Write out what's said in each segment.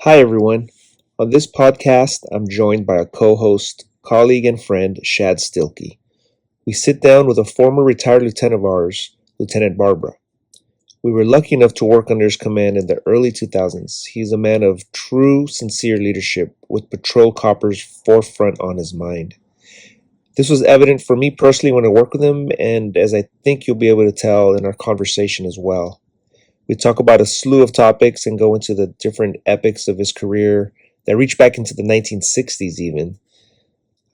Hi, everyone. On this podcast, I'm joined by a co host, colleague, and friend, Shad Stilkey. We sit down with a former retired lieutenant of ours, Lieutenant Barabara. We were lucky enough to work under his command in the early 2000s. He's a man of true, sincere leadership with patrol coppers forefront on his mind. This was evident for me personally when I worked with him, and as I think you'll be able to tell in our conversation as well. We talk about a slew of topics and go into the different epochs of his career that reach back into the 1960s even.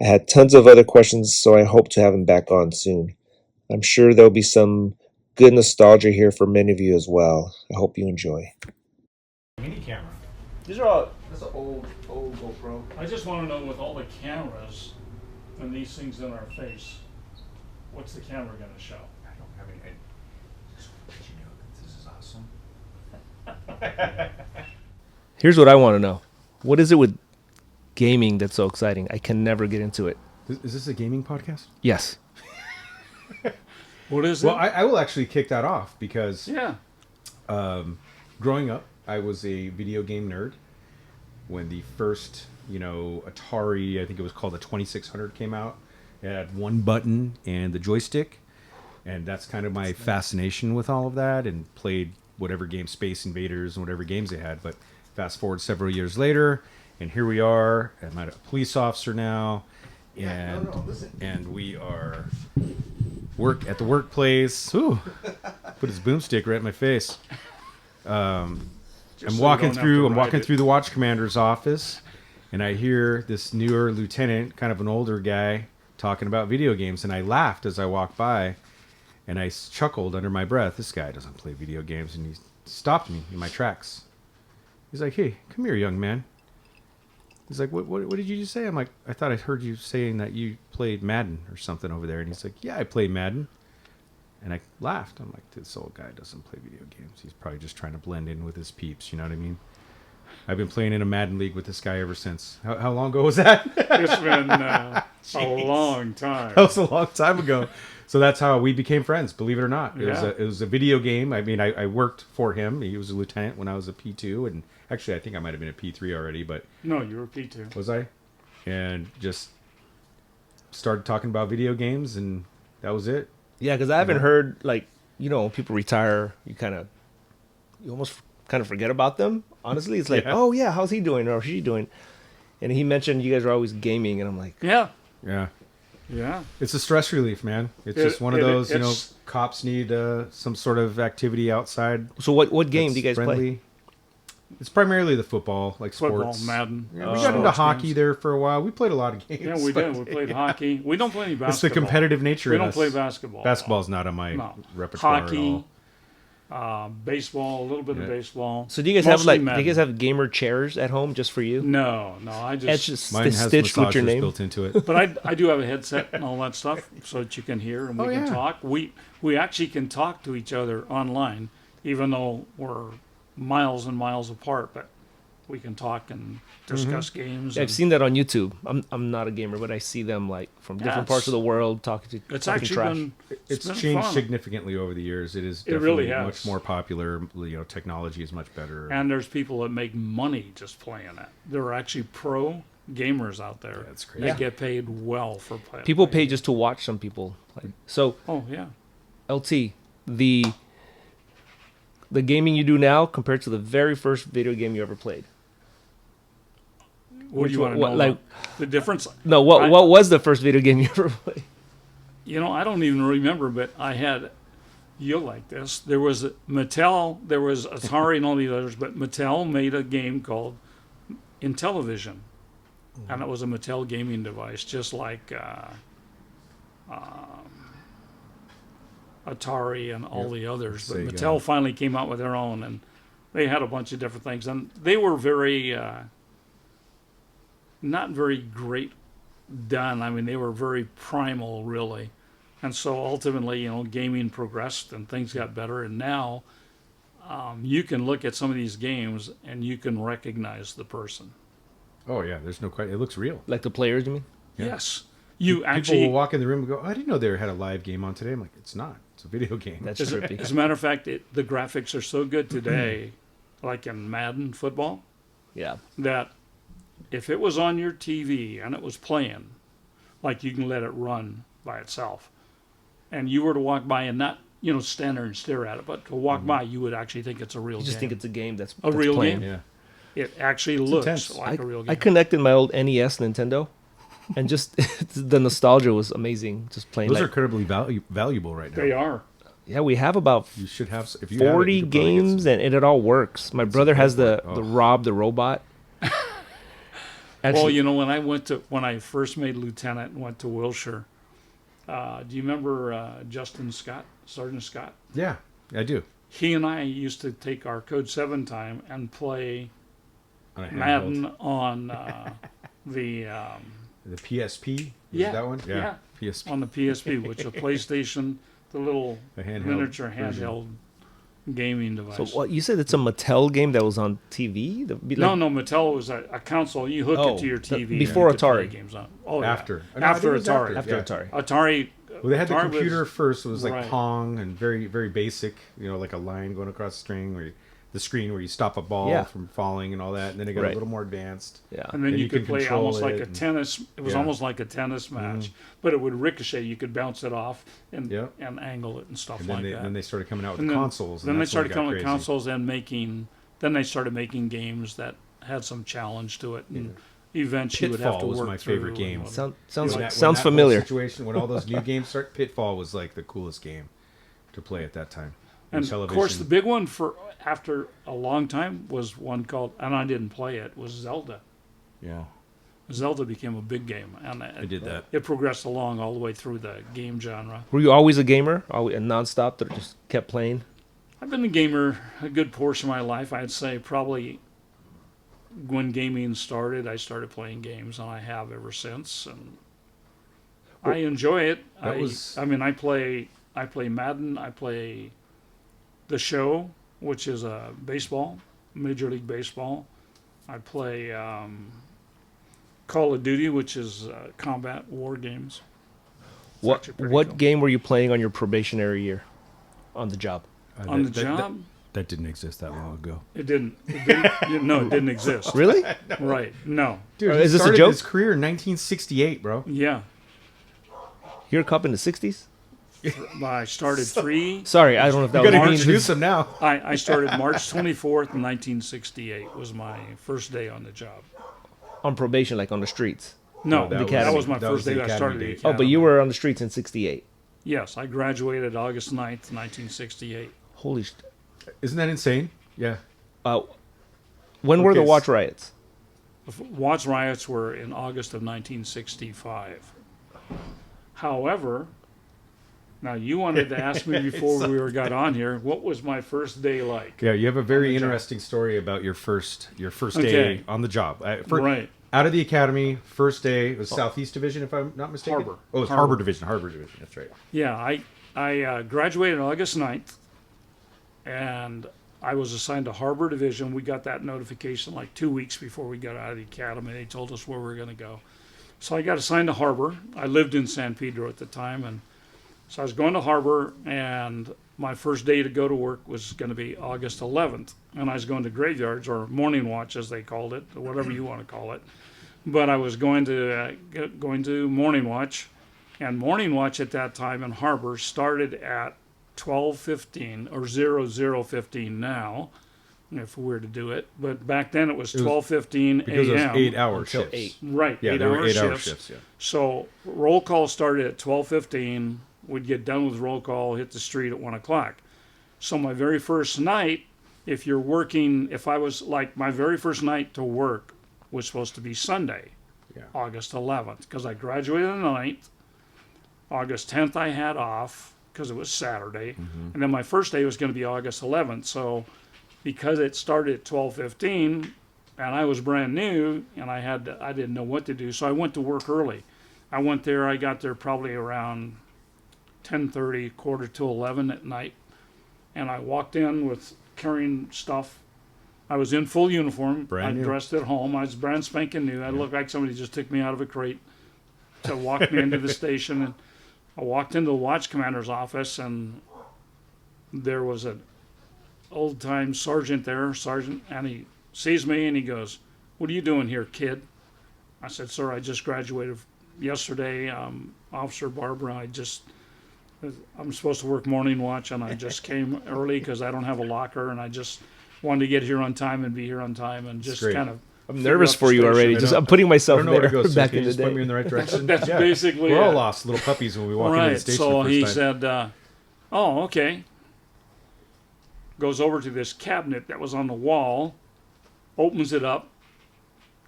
I had tons of other questions, so I hope to have him back on soon. I'm sure there'll be some good nostalgia here for many of you as well. I hope you enjoy. Mini camera. These are all, that's an old GoPro. I just want to know, with all the cameras and these things in our face, what's the camera going to show? I don't have any. Just want to let you know that this is awesome. Here's what I want to know. What is it with gaming that's so exciting? I can never get into it. Is this a gaming podcast? Yes. What is Well, it? I will actually kick that off because Yeah. growing up, I was a video game nerd. When the first, Atari, I think it was called the 2600 came out, it had one button and the joystick. And that's kind of my fascination with all of that, and played whatever game, Space Invaders and whatever games they had. But fast forward several years later, and here we are. I'm a police officer now, and we are work at the workplace. Ooh, put his boomstick right in my face. I'm walking through the watch commander's office, and I hear this newer lieutenant, kind of an older guy, talking about video games, and I laughed as I walked by, and I chuckled under my breath. This guy doesn't play video games, and he stopped me in my tracks. He's like, "Hey, come here, young man." He's like, what did you just say? I'm like, "I thought I heard you saying that you played Madden or something over there." And he's like, "Yeah, I play Madden." And I laughed. I'm like, "This old guy doesn't play video games. He's probably just trying to blend in with his peeps." You know what I mean? I've been playing in a Madden league with this guy ever since. How long ago was that? It's been a long time. That was a long time ago. So that's how we became friends, believe it or not. Yeah. It was a video game. I mean, I worked for him. He was a lieutenant when I was a P2. And actually, I think I might have been a P3 already, but... No, you were P2. Was I? And just started talking about video games, and that was it. Yeah, because I haven't heard, when people retire, you almost kind of forget about them. Honestly, it's like, Yeah. oh, yeah, how's he doing or she doing? And he mentioned you guys are always gaming, and I'm like, Yeah. Yeah. Yeah. It's a stress relief, man. It's just one of those, it's- cops need some sort of activity outside. so what game do you guys that's play? friendly. It's primarily the football, like Football, sports. Madden. Yeah, we got into sports hockey games. there for a while. We played a lot of games. Yeah, we did. We played hockey. We don't play any basketball. It's the competitive nature We of don't us. play basketball. Basketball's not on my No. repertoire Hockey, at all. baseball, a little bit Yeah. of baseball. So do you guys Mostly do you Madden. guys have gamer chairs at home just for you? No, I It's just... just Mine has stitched with your massagers name. built into it. But I do have a headset and all that stuff so that you can hear and we can yeah. talk. We actually can talk to each other online, even though we're miles and miles apart, but we can talk and discuss games. I've and seen that on YouTube. I'm not a gamer, but I see them from different parts of the world talking it's talking actually trash. been It's been changed fun. significantly over the years. It is It definitely really has. much more popular. Technology is much better. And there's people that make money just playing it. There are actually pro gamers out there. Yeah, that's crazy. They get paid well for playing. People pay just to watch some people. So Oh yeah. LT, the gaming you do now compared to the very first video game you ever played. What do you want to know? like the difference? no, what was the first video game you ever played? I don't even remember, but I had, you'll like this. There was Mattel, there was Atari and all the others, but Mattel made a game called Intellivision. And it was a Mattel gaming device, just like Atari and all the others. But Sega. Mattel finally came out with their own, and they had a bunch of different things. And they were very, not very great done. I mean, they were very primal, really. And so ultimately, gaming progressed and things got better. And now you can look at some of these games and you can recognize the person. Oh yeah, there's no question. It looks real. Like the players, you mean? Yeah. Yes. You People actually, will walk in the room and go, "I didn't know they had a live game on today." I'm like, "It's not. It's a video game." That's as trippy. a matter of fact, the graphics are so good today, like in Madden football, Yeah. that if it was on your TV and it was playing, like you can let it run by itself, and you were to walk by and not, stand there and stare at it, but to walk by, you would actually think it's a real You just game. think it's a game that's real playing. game. Yeah. It actually looks intense. like a real game. I connected my old NES Nintendo, and just the nostalgia was amazing. Just playing. Those like, are incredibly valuable right now. They are. yeah, we have about You should have if you have it, 40 you could probably get games, some- and it all works. My brother has the Oh. the Rob the Robot. Well, Actually, when I first made lieutenant and went to Wilshire, do you remember Justin Scott, Sergeant Scott? Yeah, I do. He and I used to take our Code 7 time and play On a handheld. Madden on the The PSP. Was Yeah, that one? yeah. PSP. on the PSP, which is a PlayStation, the little The handheld miniature version. handheld gaming device. so what you said? It's a Mattel game that was on TV. No, Mattel was a console. You hook Oh, it to your the- TV. before and you could play Atari. games on. Oh, yeah. After. No, I think After it was Atari. after yeah. Atari. Atari. Well, they had the Atari computer was- first. It was like right. Pong and very, very basic. Like a line going across the string, the screen where you stop a ball Yeah. from falling and all that. And then it got Right. a little more advanced. Yeah. And then And you you could can play control almost like it a and- tennis. It was Yeah. almost like a tennis match, but it would ricochet. You could bounce it off and Yeah. and angle it and stuff And like then that. then they started coming out with And the then- consoles. Then and they that's when it started got coming with crazy. consoles and making. Then they started making games that had some challenge to it, and events you would have to Pitfall was work my through favorite game. and- Sounds When that- when sounds that whole familiar. Situation when all those new games start, Pitfall was like the coolest game to play at that time. And television. of course, the big one for after a long time was one called, and I didn't play it, was Zelda. Yeah, Zelda became a big game, and I did that. It progressed along all the way through the game genre. Were you always a gamer? Always, and nonstop that just kept playing? I've been a gamer a good portion of my life. I'd say probably when gaming started, I started playing games, and I have ever since. And I enjoy it. That was- I mean, I play Madden. I play the show, which is baseball, Major League Baseball. I play Call of Duty, which is combat war games. It's What actually pretty what cool. game were you playing on your probationary year, on the job? On the that- job? That didn't exist that long ago. It didn't. No, it didn't exist. Really? Right? No. Dude, Is he this a started joke? his career in 1968, bro. Yeah. You're a cop in the '60s? I started three. Sorry, I don't know if that You was gotta mean. introduce him now. I started March 24th, 1968 was my first day on the job. on probation, like on the streets. No, Oh, that, academy. was my That first was the day that I started academy the days. Oh, but academy. you were on the streets in '68. Yes, I graduated August 9th, 1968. Holy! Isn't that insane? Yeah. When were the Okay, Watch riots? The Watts riots were in August of 1965. However, now you wanted to ask me before we got on here, what was my first day like? Yeah, you have a very On the job. interesting story about your first Okay. day on the job. Right. Out of the academy, first day, it was Southeast Division, if I'm not mistaken. Harbor. Oh, it's Harbor. Harbor Division. Harbor Division. That's right. Yeah, I graduated August 9th, and I was assigned to Harbor Division. We got that notification like 2 weeks before we got out of the academy. They told us where we were going to go. So I got assigned to Harbor. I lived in San Pedro at the time, and so I was going to Harbor, and my first day to go to work was going to be August 11th, and I was going to graveyards, or morning watch as they called it, or whatever you want to call it. But I was going to morning watch, and morning watch at that time in Harbor started at 12:15 or 00:15 now, if we were to do it. But back then it was 12:15 Because it was a.m. 8-hour Until shifts. 8. Right, Yeah, there were 8-hour 8-hour shifts. shifts. Yeah. So roll call started at 12:15. We'd get done with roll call, hit the street at 1 o'clock. So my very first night, if you're working, if I was like my very first night to work was supposed to be Sunday, Yeah. August 11th, because I graduated on the 9th. August 10th I had off because it was Saturday, and then my first day was going to be August 11th. So because it started at 12:15, and I was brand new, and I didn't know what to do, so I went to work early. I got there probably around 10:30, quarter to 11 at night, and I walked in with carrying stuff. I was in full uniform. Brand I new. dressed at home. I was brand spanking new. I looked like somebody just took me out of a crate to walk me into the station. And I walked into the watch commander's office, and there was an old-time sergeant there, and he sees me and he goes, what are you doing here, kid? I said, sir, I just graduated yesterday. Officer Barbara, I'm supposed to work morning watch, and I just came early because I don't have a locker, and I just wanted to get here on time and be here on time, and just great. kind of. I'm nervous for you station. already. I'm putting I myself don't know where there to go, sir. back Can in you the just point me day. in the right direction? That's basically We're all it. lost, little puppies, when we walk into the Right. station So the he first time. said, "Oh, okay." Goes over to this cabinet that was on the wall, opens it up,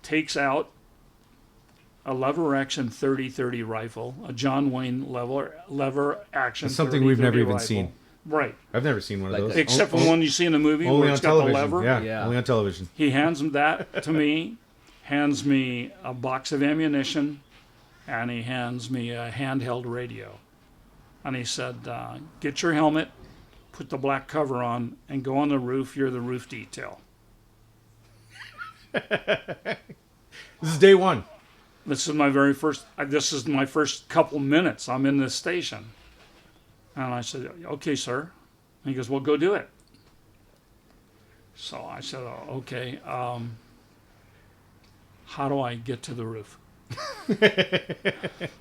takes out a lever action 30-30 rifle, a John Wayne lever action. It's something we've never 30-30 even rifle. seen. Right. I've never seen one Like of those. that. Except for the one you see in the movie Only where on it's got the television. lever. Yeah, Yeah. only on television. He hands him that to me, hands me a box of ammunition, and he hands me a handheld radio. And he said, get your helmet, put the black cover on, and go on the roof. You're the roof detail. This is day one. This is my first couple minutes. I'm in this station. And I said, okay, sir. And he goes, well, go do it. So I said, oh, okay. How do I get to the roof?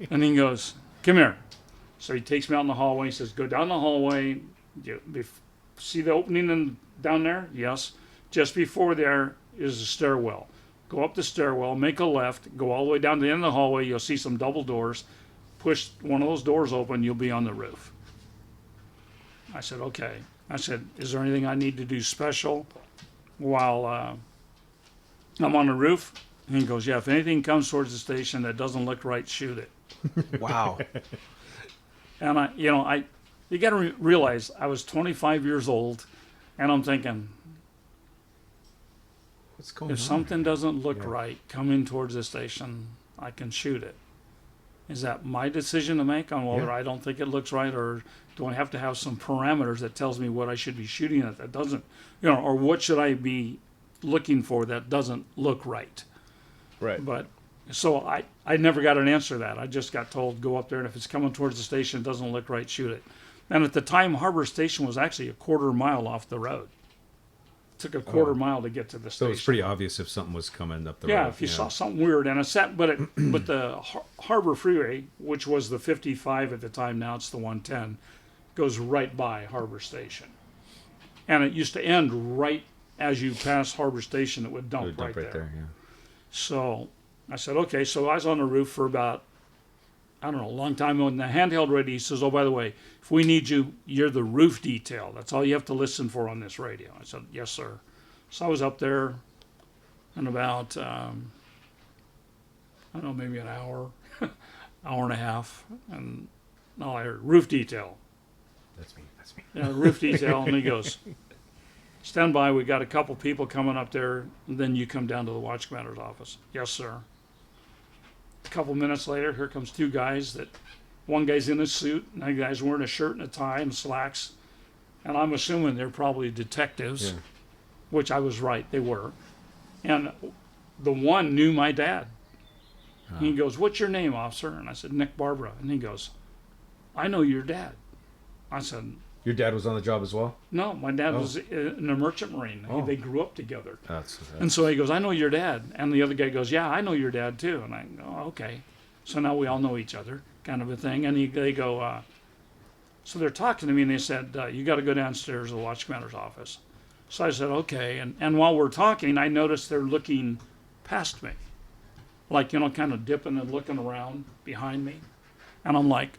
And he goes, come here. So he takes me out in the hallway. He says, go down the hallway. See the opening down there? Yes. Just before there is a stairwell. Go up the stairwell, make a left, go all the way down to the end of the hallway. You'll see some double doors. Push one of those doors open, you'll be on the roof. I said, okay. I said, is there anything I need to do special while I'm on the roof? And he goes, yeah, if anything comes towards the station that doesn't look right, shoot it. Wow. And you got to realize I was 25 years old, and I'm thinking, What's going if on? something doesn't look Yeah. right coming towards the station, I can shoot it. Is that my decision to make on whether Yeah. I don't think it looks right, or do I have to have some parameters that tells me what I should be shooting at that doesn't, or what should I be looking for that doesn't look right? Right. But so I never got an answer to that. I just got told, go up there, and if it's coming towards the station, it doesn't look right, shoot it. And at the time, Harbor Station was actually a quarter mile off the road. It took a quarter mile to get to the So station. it's pretty obvious if something was coming up the road. Yeah, if you saw something weird, and but the Harbor Freeway, which was the 55 at the time, now it's the 110, goes right by Harbor Station, and it used to end right as you pass Harbor Station. It would It dump, would dump right there. yeah. So I said, okay. So I was on the roof for about, I don't know, a long time. On the handheld radio, he says, oh, by the way, if we need you, you're the roof detail. That's all you have to listen for on this radio. I said, yes, sir. So I was up there in about, I don't know, maybe an hour, hour and a half. And all I heard, roof detail. That's me. That's me. Yeah, roof detail. And he goes, stand by, we got a couple people coming up there, and then you come down to the watch commander's office. Yes, sir. A couple minutes later, here comes two guys one guy's in a suit, and the guy's wearing a shirt and a tie and slacks. And I'm assuming they're probably detectives, Yeah. which I was right, they were. And the one knew my dad. He goes, what's your name, officer? And I said, Nick Barbara. And he goes, I know your dad. I said, Your dad was on the job as well? no, my dad was in a merchant marine. Oh. They grew up together. That's And so he goes, I know your dad. And the other guy goes, yeah, I know your dad too. And I go, oh, okay. So now we all know each other, kind of a thing. And they go, so they're talking to me, and they said, you got to go downstairs to the watch commander's office. So I said, okay. And while we're talking, I noticed they're looking past me, like, kind of dipping and looking around behind me. And I'm like,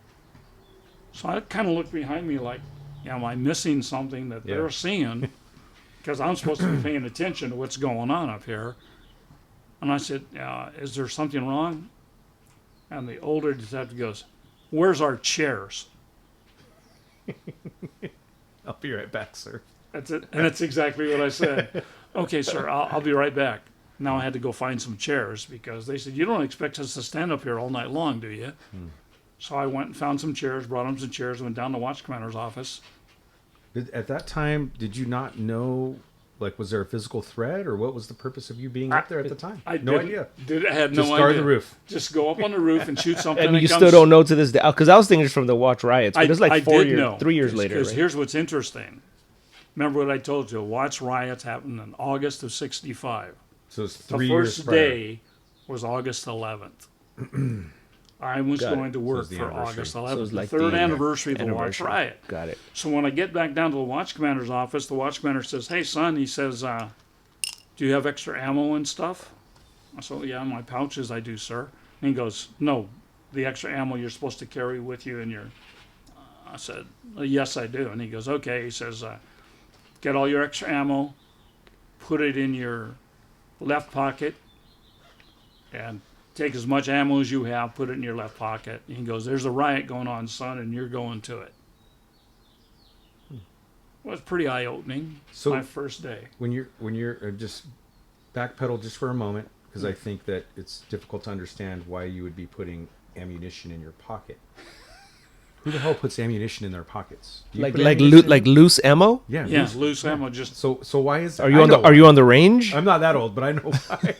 so I kind of looked behind me like, am I missing something that Yeah. they're seeing? Because I'm supposed to be paying attention to what's going on up here. And I said, is there something wrong? And the older detective goes, where's our chairs? I'll be right back, sir. That's it. And that's exactly what I said. Okay, sir, I'll be right back. Now I had to go find some chairs because they said, you don't expect us to stand up here all night long, do you? So I went and found some chairs, brought them some chairs, went down to the watch commander's office. At that time, did you not know, like, was there a physical threat, or what was the purpose of you being up there at the time? I No didn't- idea. I had Just no guard idea. the roof. Just go up on the roof and shoot something. And that you comes- still don't know to this day, because I was thinking it's from the Watch Riots, but it's like I 4 did years, know. 3 years later, Because right? here's what's interesting. Remember what I told you? Watch Riots happened in August of '65. So it's The 3 years first prior. day was August 11th. I was Got it. going to So work it's the for anniversary. August So 11th, it's like the third the anniversary of the Watch anniversary. Riot. Got it. So when I get back down to the watch commander's office, the watch commander says, "Hey, son," he says, "do you have extra ammo and stuff?" I said, "Yeah, in my pouches I do, sir." And he goes, "No, the extra ammo you're supposed to carry with you in your..." I said, "Yes, I do." And he goes, "Okay." He says, "Get all your extra ammo, put it in your left pocket, and take as much ammo as you have, put it in your left pocket." And he goes, "There's a riot going on, son, and you're going to it." Well, it was pretty eye-opening. So- My first day. When you're just backpedal just for a moment, because I think that it's difficult to understand why you would be putting ammunition in your pocket. Who the hell puts ammunition in their pockets? Do you put ammunition in- Loose ammo? Yeah, Yeah, loose ammo. Just So why is Are you on the range? I'm not that old, but I know why.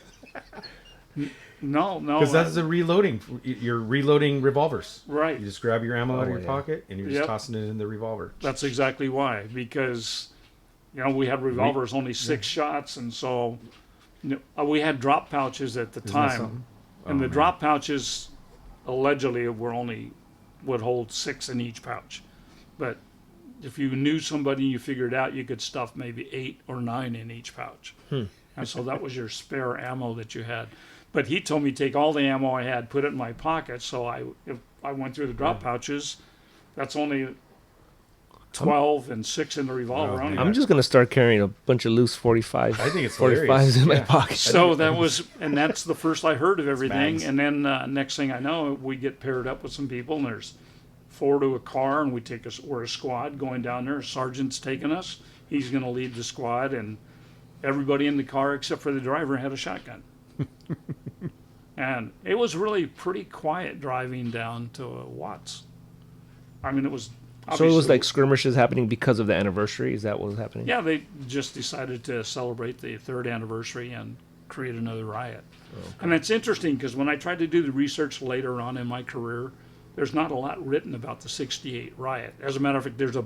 no. Because that's the reloading. You're reloading revolvers. Right. You just grab your ammo out of your yeah. pocket and you're just Yep. tossing it in the revolver. That's exactly why. Because, we had revolvers, only 6 shots, and so we had drop pouches at the Isn't that time, something? and Oh, the man. drop pouches allegedly would hold 6 in each pouch, but if you knew somebody, you figured out you could stuff maybe 8 or 9 in each pouch, and so that was your spare ammo that you had. But he told me to take all the ammo I had, put it in my pocket. So if I went through the drop pouches, that's only 12 and 6 in the revolver. Oh, I only man. I'm just gonna start carrying a bunch of loose 45. I think it's 45s hilarious. in my Yeah. pocket. So that was, and that's the first I heard of everything. bags. And then next thing I know, we get paired up with some people, and there's 4 to a car, and we're a squad going down there. A sergeant's taking us. He's going to lead the squad, and everybody in the car except for the driver had a shotgun. And it was really pretty quiet driving down to Watts. I mean, it was. So it was obviously- like skirmishes happening because of the anniversary. Is that what was happening? Yeah, they just decided to celebrate the 3rd anniversary and create another riot. And it's interesting because when I tried to do the research later on in my career, there's not a lot written about the '68 riot. As a matter of fact, there's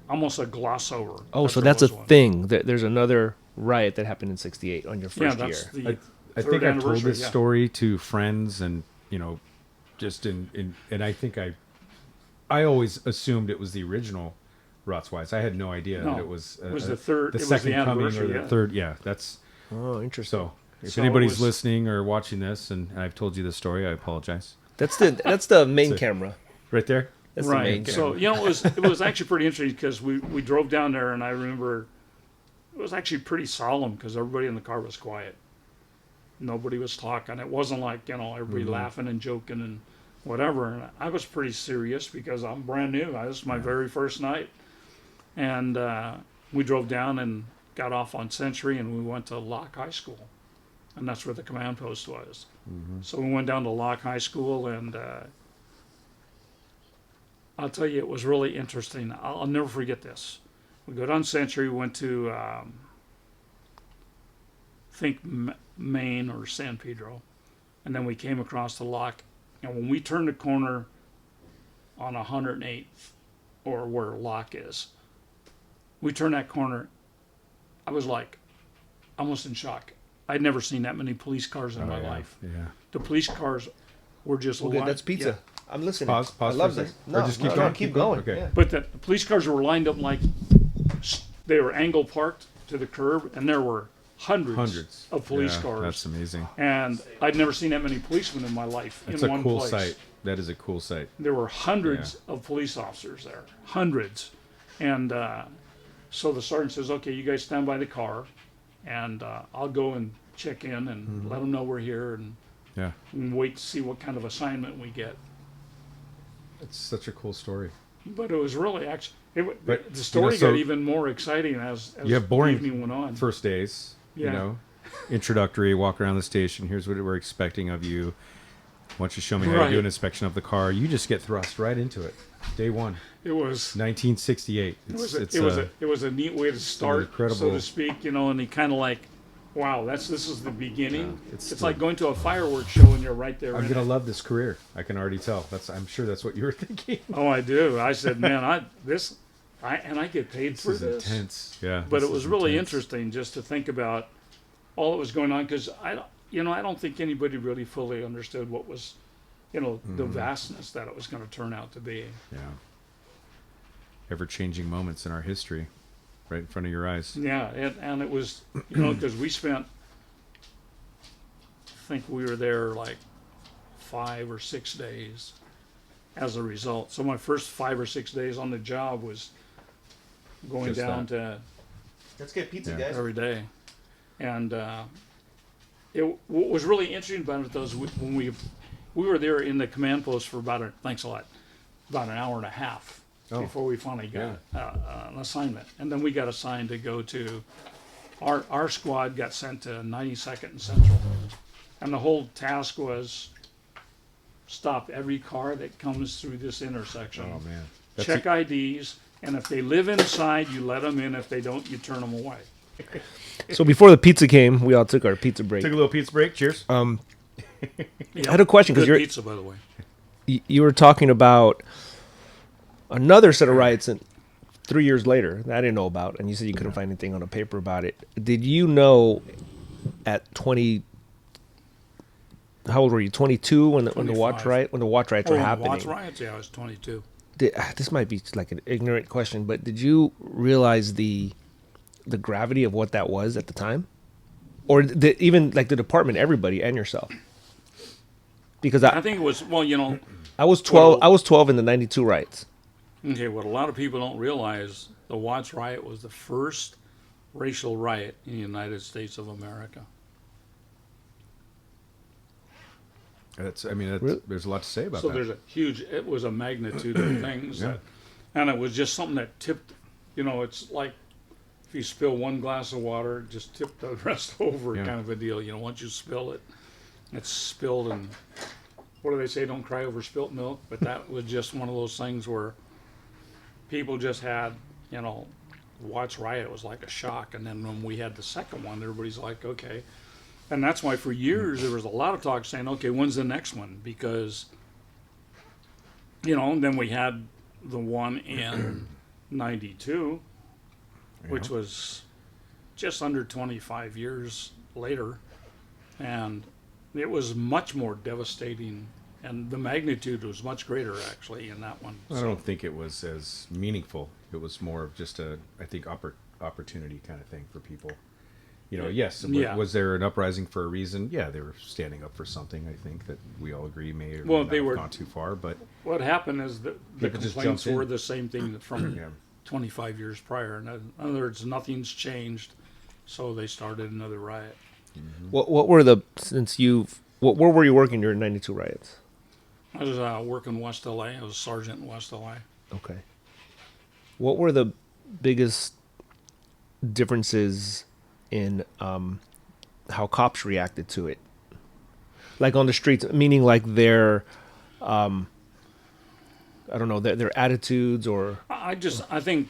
almost a gloss over. Oh, so there that's a was one. thing. There's another riot that happened in '68 on your Yeah, first that's year. the I third think I've told anniversary, this yeah. story to friends, and just and I think I always assumed it was the original Rotswise. I had no idea No, that it was, it was the third- the it was second the coming, or anniversary, the yeah. third. Yeah, that's Oh, interesting. so. If So it anybody's was- listening or watching this, and I've told you this story, I apologize. That's the main So- camera. Right there. That's the main Right. camera. So it was actually pretty interesting because we drove down there, and I remember it was actually pretty solemn because everybody in the car was quiet. Nobody was talking. It wasn't like everybody laughing and joking and whatever. And I was pretty serious because I'm brand new. This is my very first night, and we drove down and got off on Century, and we went to Locke High School, and that's where the command post was. So we went down to Locke High School, and I'll tell you, it was really interesting. I'll never forget this. We go down Century, we went to, I think, Maine or San Pedro, and then we came across the Locke. And when we turned the corner on 108th, or where Locke is, we turned that corner, I was like almost in shock. I'd never seen that many police cars in my yeah. life. Yeah. The police cars were just Okay, lined- that's pizza. yeah. I'm listening. Pause I for love a this. second. Or No, just keep no, going, no, keep keep going. going. Okay. Yeah. But the police cars were lined up like they were angle parked to the curb, and there were hundreds of police Yeah, cars. That's amazing. And I'd never seen that many policemen in my life That's in a one cool place. sight. That is a cool sight. There were hundreds of police officers there, hundreds. And so the sergeant says, "Okay, you guys stand by the car, and I'll go and check in and let them know we're here, Yeah. and wait to see what kind of assignment we get." It's such a cool story. But it was really actually, But, the story so got even more exciting as you have boring the evening went on. first days, Yeah. introductory, walk around the station. Here's what we're expecting of you. Why don't you show me how to do Right. an inspection of the car? You just get thrust right into it. Day one, It was 1968. it was a neat way to start, so incredible- to speak, and he kind of like, wow, this is the beginning. Yeah, it's it's the- like going to a fireworks show and you're right there. I'm in gonna it. love this career. I can already tell. I'm sure that's what you were thinking. Oh, I do. I said, man, I get paid This for is this. intense. Yeah. But this it was is really intense. interesting just to think about all that was going on, because I don't think anybody really fully understood what was, the vastness that it was going to turn out to be. Yeah. Ever-changing moments in our history, right in front of your eyes. Yeah, and it was, because we spent, I think we were there like 5 or 6 days as a result. So my first 5 or 6 days on the job was going Just down that. to Let's get pizza, Yeah. guys. every day. And what was really interesting about it, though, is when we were there in the command post for about an hour and a half before we finally got an assignment. And then we got assigned to go to, our squad got sent to 92nd and Central. And the whole task was stop every car that comes through this intersection. Oh man. Check IDs, and if they live inside, you let them in. If they don't, you turn them away. So before the pizza came, we all took our pizza break. Took a little pizza break. Cheers. I had a question, 'cause Good you're- pizza, by the way. You were talking about another set of riots 3 years later that I didn't know about, and you said you couldn't find anything on a paper about it. Did you know at 20? How old were you? 22 when the watch 25. riots were happening. Watch riots? Yeah, I was 22. This might be like an ignorant question, but did you realize the gravity of what that was at the time, or even like the department, everybody, and yourself? Because I think it was, I was 12. I was 12 in the 92 riots. okay, what a lot of people don't realize, the Watts riot was the first racial riot in the United States of America. Really? There's a lot to say about So that. it was a magnitude of things Yeah. that, and it was just something that tipped, it's like if you spill one glass of water, just tip the rest over Yeah. kind of a deal. Once you spill it, it's spilled, and what do they say, don't cry over spilt milk? But that was just one of those things where people just had, Watts riot was like a shock. And then when we had the second one, everybody's like, okay. And that's why for years there was a lot of talk saying, okay, when's the next one? Because, and then we had the one in 92, which was just under 25 years later. And it was much more devastating, and the magnitude was much greater actually in that one. I don't think it was as meaningful. It was more of just I think, opportunity kind of thing for people. Yes. Yeah. Was there an uprising for a reason? Yeah, they were standing up for something. I think that we all agree may or Well, may they not were- have gone too far, but What happened is that the People just complaints jumped in. were the same thing from yeah. 25 years prior. In other words, nothing's changed, so they started another riot. What were where were you working during 92 riots? I was working in West LA. I was a sergeant in West LA. Okay. What were the biggest differences in how cops reacted to it? Like on the streets, meaning like their, I don't know, their attitudes or. I think,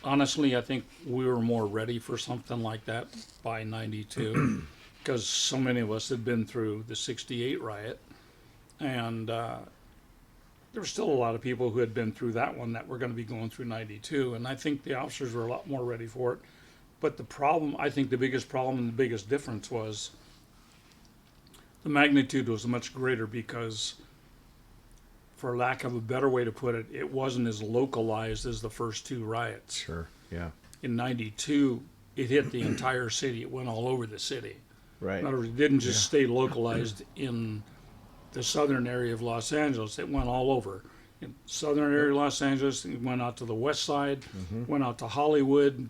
honestly, I think we were more ready for something like that by 92 because so many of us had been through the 68 riot. And there were still a lot of people who had been through that one that were going to be going through 92. And I think the officers were a lot more ready for it. But the problem, I think the biggest problem and the biggest difference was the magnitude was much greater because, for lack of a better way to put it, it wasn't as localized as the first two riots. Sure. Yeah. In 92, it hit the entire city. It went all over the city. Right. In other words, it didn't just stay localized in the southern area of Los Angeles. It went all over. In southern area of Los Angeles, it went out to the west side, went out to Hollywood,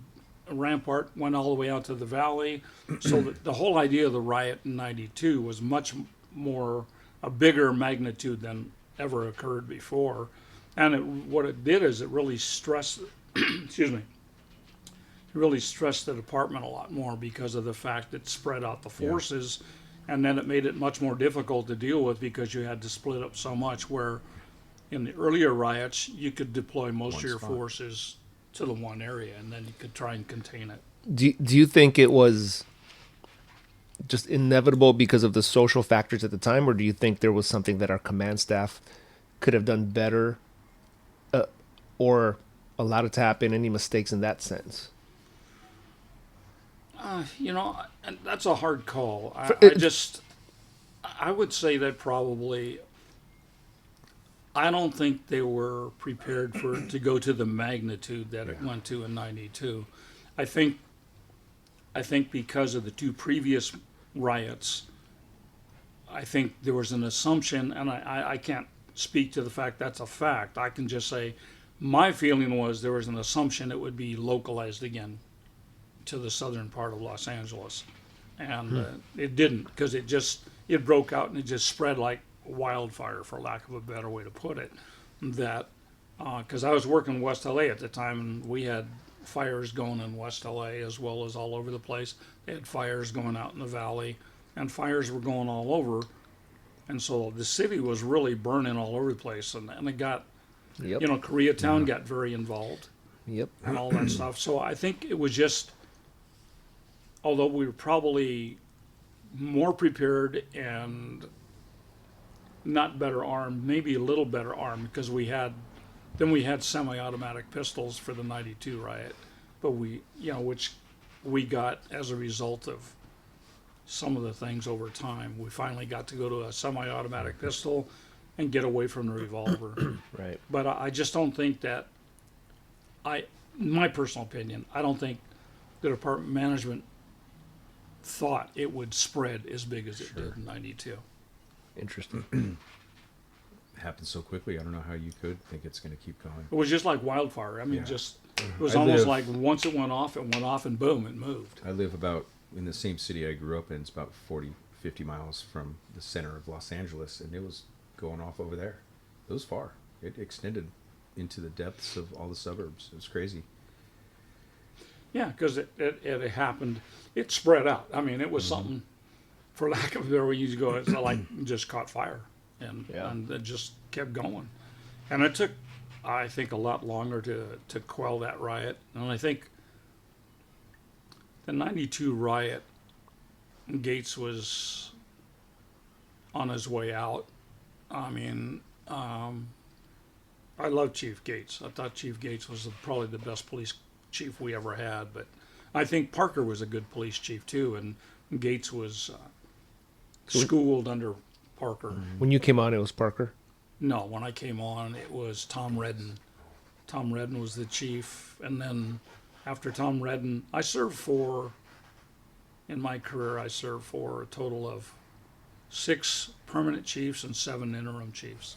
Rampart, went all the way out to the valley. So the whole idea of the riot in 92 was much more, a bigger magnitude than ever occurred before. And what it did is it really stressed, excuse me, it really stressed the department a lot more because of the fact it spread out the forces. And then it made it much more difficult to deal with because you had to split up so much, where in the earlier riots, you could deploy most of your forces to the one area and then you could try and contain it. Do you think it was just inevitable because of the social factors at the time, or do you think there was something that our command staff could have done better or allowed it to happen? Any mistakes in that sense? And that's a hard call. I would say that probably, I don't think they were prepared to go to the magnitude that it went to in '92. I think because of the two previous riots, I think there was an assumption, and I can't speak to the fact that's a fact. I can just say my feeling was there was an assumption it would be localized again to the southern part of Los Angeles, and it didn't, because it broke out and it just spread like wildfire, for lack of a better way to put it. That because I was working in West LA at the time, and we had fires going in West LA as well as all over the place. They had fires going out in the valley, and fires were going all over, and so the city was really burning all over the place, and it got, Yep. Koreatown got very involved Yep. and all that stuff. So I think it was just, although we were probably more prepared and not better armed, maybe a little better armed, because we had semi-automatic pistols for the '92 riot, but which we got as a result of some of the things over time. We finally got to go to a semi-automatic pistol and get away from the revolver. Right. But I just don't think that, my personal opinion, I don't think the department management thought it would spread as big as it did in '92. Interesting. It happened so quickly. I don't know how you could think it's going to keep going. It was just like wildfire. I mean, Yeah. it was I almost live- like once it went off, and boom, it moved. I live about in the same city I grew up in. It's about 40, 50 miles from the center of Los Angeles, and it was going off over there. It was far. It extended into the depths of all the suburbs. It was crazy. Yeah, because it happened. It spread out. I mean, it was something, for lack of a better way you go, it's like it just caught fire, and it just kept going. And it took, I think, a lot longer to quell that riot. And I think the '92 riot, Gates was on his way out. I mean, I love Chief Gates. I thought Chief Gates was probably the best police chief we ever had. But I think Parker was a good police chief too, and Gates was schooled under Parker. When you came on, it was Parker. No, when I came on, it was Tom Redden. Tom Redden was the chief, and then after Tom Redden, in my career, I served for a total of 6 permanent chiefs and 7 interim chiefs.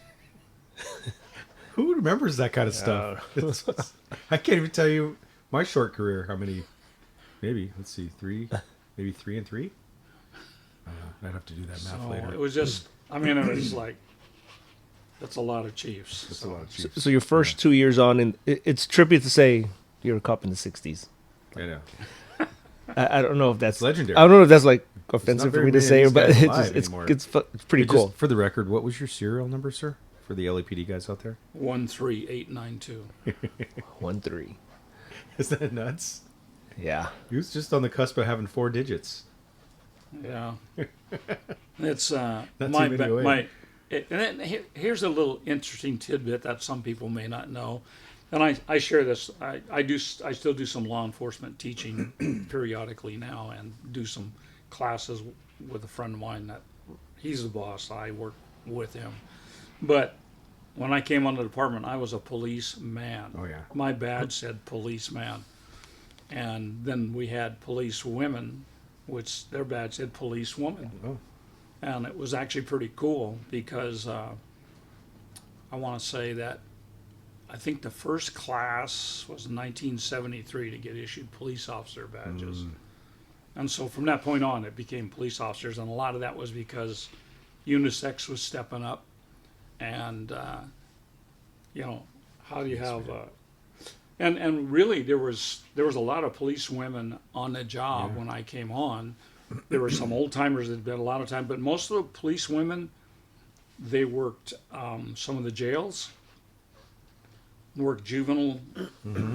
Who remembers that kind of stuff? I can't even tell you my short career. How many? Maybe, let's see, 3, maybe 3 and 3. I'd have to do that math later. It was just, it was like, that's a lot of chiefs. That's a lot of chiefs. So your first 2 years on, and it's trippy to say you're a cop in the '60s. I know. I don't know if that's legendary. I don't know if that's like offensive for very me to many of say, these but guys it's alive it's anymore. it's pretty Hey, cool. Just for the record, what was your serial number, sir? For the LAPD guys out there? 13892. 1-3. Is that nuts? Yeah. He was just on the cusp of having 4 digits. Yeah. It's Not too many away. Here's a little interesting tidbit that some people may not know, and I share this. I still do some law enforcement teaching periodically now, and do some classes with a friend of mine that he's the boss. I work with him, but when I came on the department, I was a policeman. Oh, yeah. My badge said policeman, and then we had police women, which their badge said policewoman. Oh. And it was actually pretty cool because I want to say that I think the first class was 1973 to get issued police officer badges. And so from that point on, it became police officers. And a lot of that was because unisex was stepping up. And, how do you have... And really, there was a lot of police women on the job when I came on. There were some old timers that had been a lot of time, but most of the police women, they worked some of the jails, worked juvenile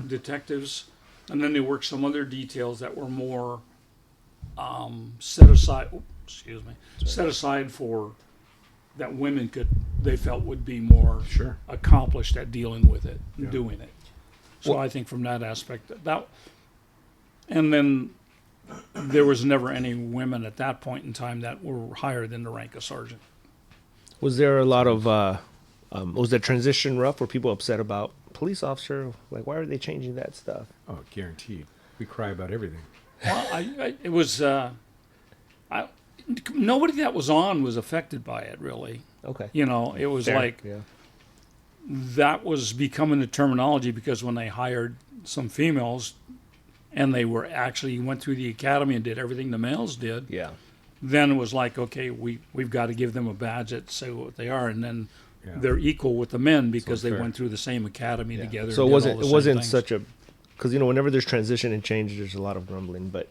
detectives, and then they worked some other details that were more set aside. Set aside for that women they felt would be more accomplished at dealing with it, doing it. So I think from that aspect, and then there was never any women at that point in time that were higher than the rank of sergeant. Was there a lot of was the transition rough? Were people upset about police officer? Like, why are they changing that stuff? Oh, guaranteed. We cry about everything. Well, it was nobody that was on was affected by it really. Okay. You know, it was Fair. like Yeah. that was becoming the terminology because when they hired some females and they were actually went through the academy and did everything the males did, Yeah. then it was like, okay, we've got to give them a badge that say what they are, and then they're equal with the men because they fair. went through the same academy together. So and it did all the wasn't same such a, because whenever there's transition and change, there's a lot of grumbling. But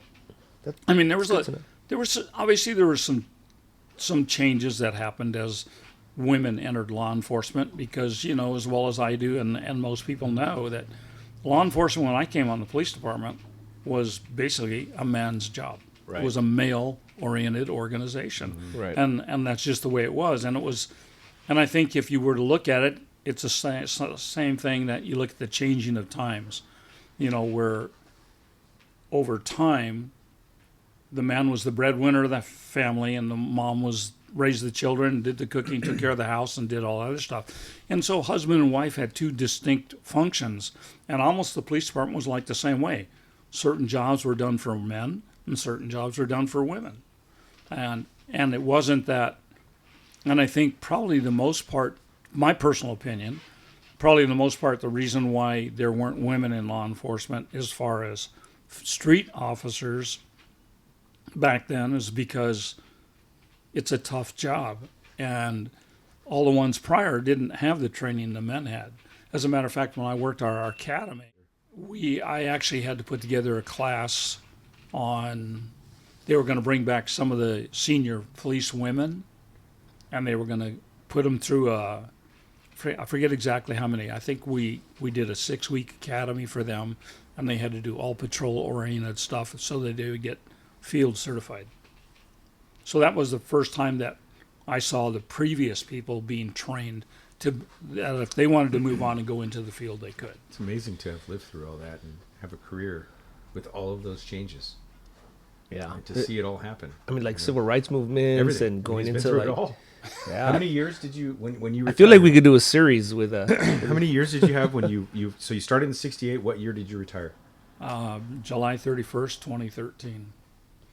I mean, there was good to know. obviously there were some changes that happened as women entered law enforcement because as well as I do and most people know that law enforcement when I came on the police department was basically a man's job. Right. It was a male oriented organization. Mm-hmm. Right. And that's just the way it was. And I think if you were to look at it, it's the same thing that you look at the changing of times, where over time, the man was the breadwinner of the family and the mom raised the children, did the cooking, took care of the house, and did all that other stuff. And so husband and wife had two distinct functions. And almost the police department was like the same way. Certain jobs were done for men and certain jobs were done for women. And it wasn't that, and I think probably the most part, my personal opinion, probably the most part, the reason why there weren't women in law enforcement as far as street officers back then is because it's a tough job. And all the ones prior didn't have the training the men had. As a matter of fact, when I worked our academy, I actually had to put together a class on, they were going to bring back some of the senior police women, and they were going to put them through I forget exactly how many. I think we did a 6-week academy for them, and they had to do all patrol-oriented stuff so that they would get field certified. So that was the first time that I saw the previous people being trained that if they wanted to move on and go into the field, they could. It's amazing to have lived through all that and have a career with all of those changes. Yeah. And to see it all happen. I mean, like civil rights movements Everything. and going He's been into through like. it all. Yeah. How many years did you when you I feel like we could do a series with How many years did you have when you so you started in '68? What year did you retire? July 31st, 2013.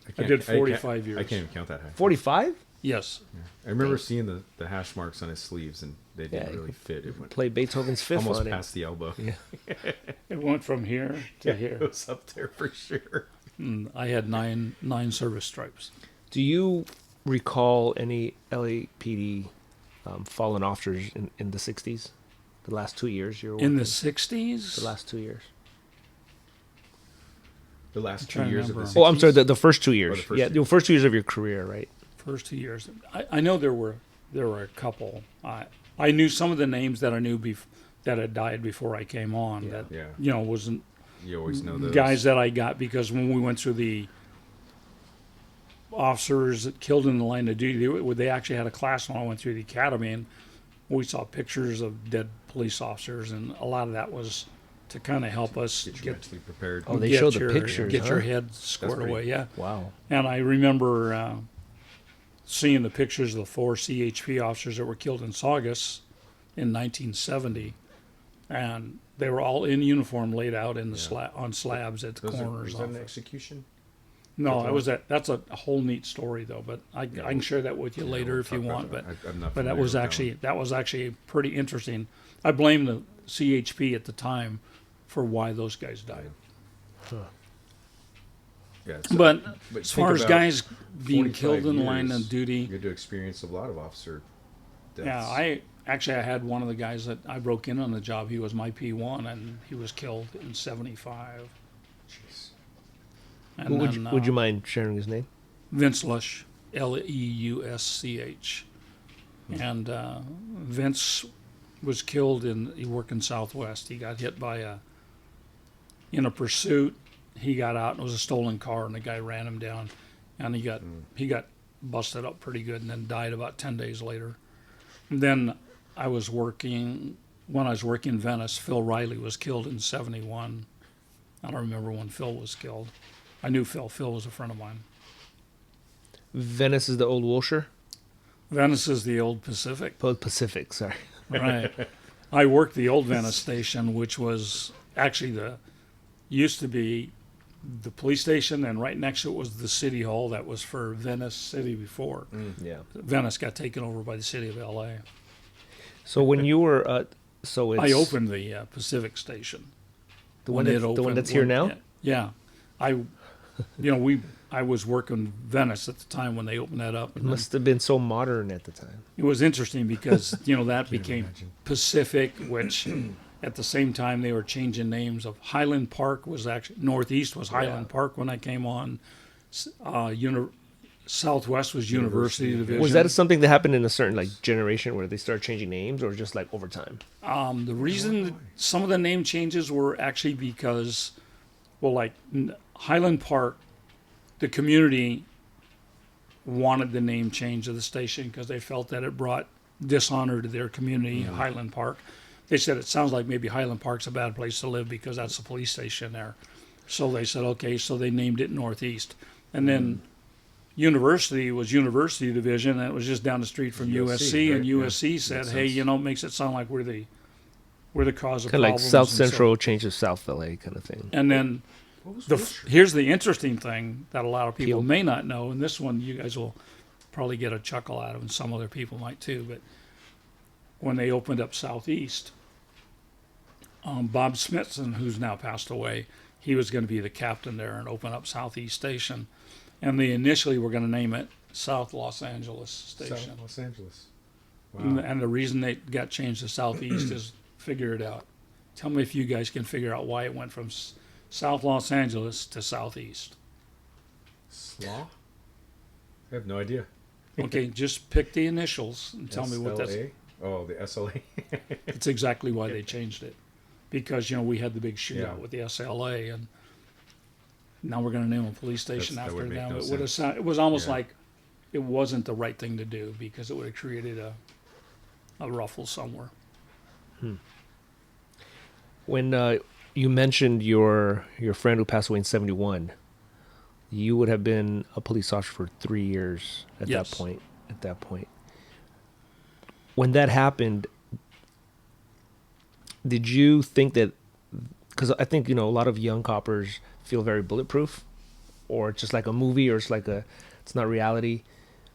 I can't- did can't- 45 years. I can't even count that high. 45. Yes. I remember seeing the hash marks on his sleeves, and they didn't Yeah, really fit. It went Play Beethoven's Fifth almost on past the elbow. Yeah. It went from here to here. It was up there for sure. I had nine service stripes. Do you recall any LAPD fallen officers in the 60s? The last 2 years you were In the working? 60s? The last 2 years. The last 2 trying to years of the remember. 60s? Oh, I'm sorry. The first 2 years. the first Yeah, two. the first 2 years of your career, right? First 2 years. I know there were a couple. I knew some of the names that I knew that had died before I came on. That Yeah. wasn't You always know those guys that I got because when we went through the officers that killed in the line of duty, they actually had a class when I went through the academy, and we saw pictures of dead police officers, and a lot of that was to kind of help us get you mentally prepared. Oh, they get showed the your- pictures, get your huh? head squared pretty- away. Yeah. Wow. And I remember seeing the pictures of the 4 CHP officers that were killed in Saugus in 1970, and they were all in uniform, laid out in the on slabs at the corners. Was that off an it. execution? No, that's a whole neat story though. But I can share that with you later we'll if you talk about want. that. But I'm not but that familiar was with that one. actually pretty interesting. I blame the CHP at the time for why those guys died. Yeah, so- But but as think far as about guys being 45 killed in the line years, of duty, You had to experience a lot of officer deaths. yeah, I had one of the guys that I broke in on the job. He was my P1, and he was killed in '75. Jeez. And Would you mind sharing his name? Vince Leusch, Leusch, and Vince was killed he worked in Southwest. He got hit by in a pursuit. He got out and it was a stolen car, and the guy ran him down, and he got busted up pretty good, and then died about 10 days later. And then when I was working in Venice, Phil Riley was killed in '71. I don't remember when Phil was killed, I knew Phil. Phil was a friend of mine. Venice is the old Wilshire? Venice is the old Pacific. Pacific, sorry. Right. I worked the old Venice station, which was actually used to be the police station, and right next to it was the city hall that was for Venice City before. Yeah. Venice got taken over by the city of L.A. So when you were, I opened the Pacific station. the one that's here now. Yeah, I was working Venice at the time when they opened that up. It must have been so modern at the time. It was interesting because that became imagine. Pacific, which at the same time they were changing names of Highland Park was actually Northeast was Highland Park when I came on. Southwest was University Division. Was that something that happened in a certain generation where they started changing names, or just over time? The reason that some of the name changes were actually because, Highland Park, the community wanted the name change of the station because they felt that it brought dishonor to their community, Highland Park. They said it sounds like maybe Highland Park's a bad place to live because that's the police station there. So they said, okay, so they named it Northeast. And then University was University Division, and it was just down the street from USC, right? and USC said, Makes hey, sense. it makes it sound like we're the cause of Kind of like problems. South and so- Central changed to South LA kind of thing. And then here's the interesting thing that a lot of people Peel. may not know, and this one you guys will probably get a chuckle out of, and some other people might too, but when they opened up Southeast, Bob Smithson, who's now passed away, he was going to be the captain there and open up Southeast Station. And they initially were going to name it South Los Angeles Station. South Los Angeles. And, Wow. and the reason they got changed to Southeast is figure it out. Tell me if you guys can figure out why it went from South Los Angeles to Southeast. Slaw? I have no idea. Okay, just pick the initials and tell me what that's. SLA? Oh, the SLA. It's exactly why they changed it. Because, we had the big shootout Yeah. with the SLA, and now we're going to name a police station That after would make them. no It would have sense. it was almost Yeah. like it wasn't the right thing to do because it would have created a ruffle somewhere. When you mentioned your friend who passed away in 1971, you would have been a police officer for 3 years at Yes. that point. When that happened, did you think that, because I think, a lot of young coppers feel very bulletproof, or it's just like a movie, or it's not reality,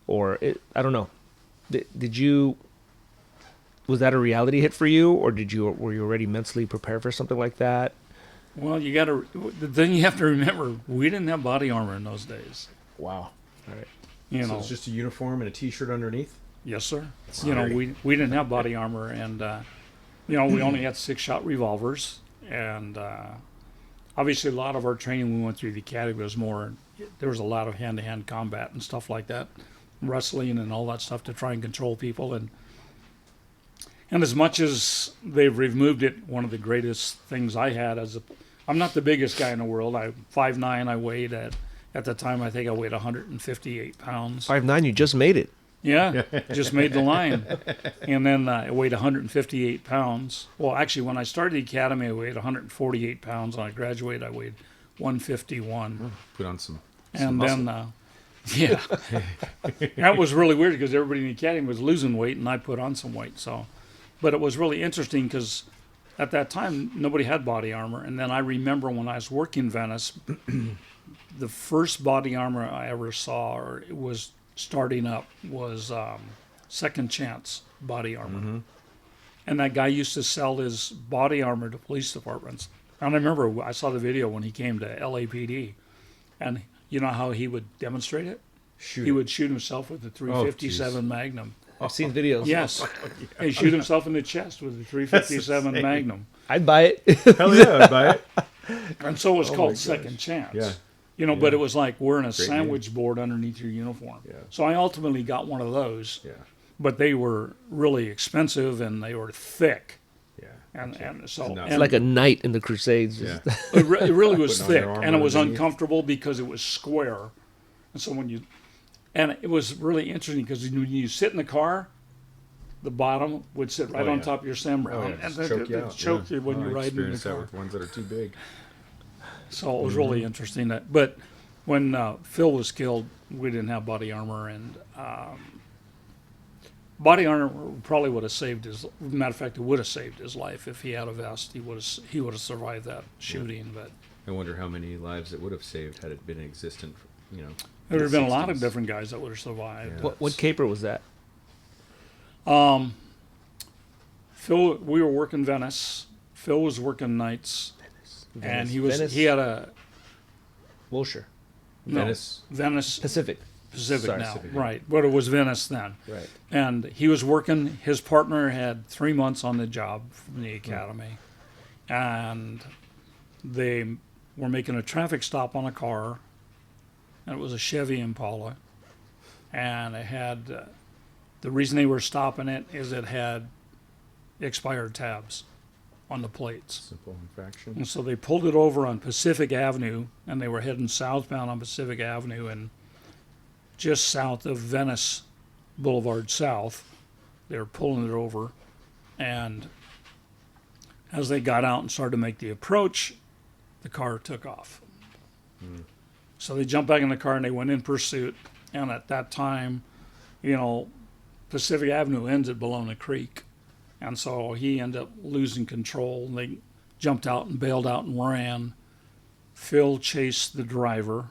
or I don't know. Was that a reality hit for you, or were you already mentally prepared for something like that? Well, the thing you have to remember, we didn't have body armor in those days. Wow. All right. So it's just a uniform and a T-shirt underneath? Yes, sir. Sorry. We didn't have body armor, and we only had 6-shot revolvers, and obviously a lot of our training we went through the academy was there was a lot of hand-to-hand combat and stuff like that, wrestling and all that stuff to try and control people, and as much as they've removed it, one of the greatest things I had I'm not the biggest guy in the world. I'm 5'9". I weighed at the time I think I weighed 158 pounds. 5'9", you just made it. Yeah, just made the line. And then I weighed 158 pounds. Well, actually, when I started the academy, I weighed 148 pounds. When I graduated, I weighed 151. Put on some And muscle. then, that was really weird because everybody in the academy was losing weight, and I put on some weight. But it was really interesting because at that time, nobody had body armor. And then I remember when I was working in Venice, the first body armor I ever saw, or it was starting up, was Second Chance body armor. And that guy used to sell his body armor to police departments. And I remember I saw the video when he came to LAPD. And you know how he would demonstrate it? He would shoot himself with the 357 Magnum. I've seen videos. Yes. He shoot himself in the chest with the 357 insane. Magnum. I'd buy it. Hell yeah, I'd buy it. And so it was Oh my called gosh. Second Chance. Yeah. But it was like wearing a Great sandwich board underneath your uniform. Yeah. So I ultimately got one of those, Yeah. but they were really expensive and they were thick. Yeah. And so nuts. and It's like a knight in the Crusades. Yeah. it really was Putting on thick, your armor and it was underneath. uncomfortable because it was square. And so it was really interesting because when you sit in the car, the bottom would sit right Oh, on yeah. top of your stem Oh, round, yeah, and just choke you it out. choked Yeah. you when Oh, you're I riding in the experienced that car. with ones that are too big. So it was really interesting. But when Phil was killed, we didn't have body armor, and body armor probably would have saved his. Matter of fact, it would have saved his life if he had a vest. He would have survived that shooting. But I wonder how many lives it would have saved had it been existent. You know, there would have been a lot of 60s. different guys that would have survived. Yeah. What caper was that? Phil, we were working Venice. Phil was working nights, and Venice? he had a Wilshire. no, Venice. Pacific Pacific. now, Pacific. right? But it was Venice then. Right. And he was working. His partner had 3 months on the job from the academy, and they were making a traffic stop on a car, and it was a Chevy Impala, and it had. The reason they were stopping it is it had expired tabs on the plates. Simple infraction. And so they pulled it over on Pacific Avenue, and they were heading southbound on Pacific Avenue, and just south of Venice Boulevard South, they were pulling it over. And as they got out and started to make the approach, the car took off. So they jumped back in the car and they went in pursuit. And at that time, Pacific Avenue ends at Bologna Creek. And so he ended up losing control. And they jumped out and bailed out and ran. Phil chased the driver,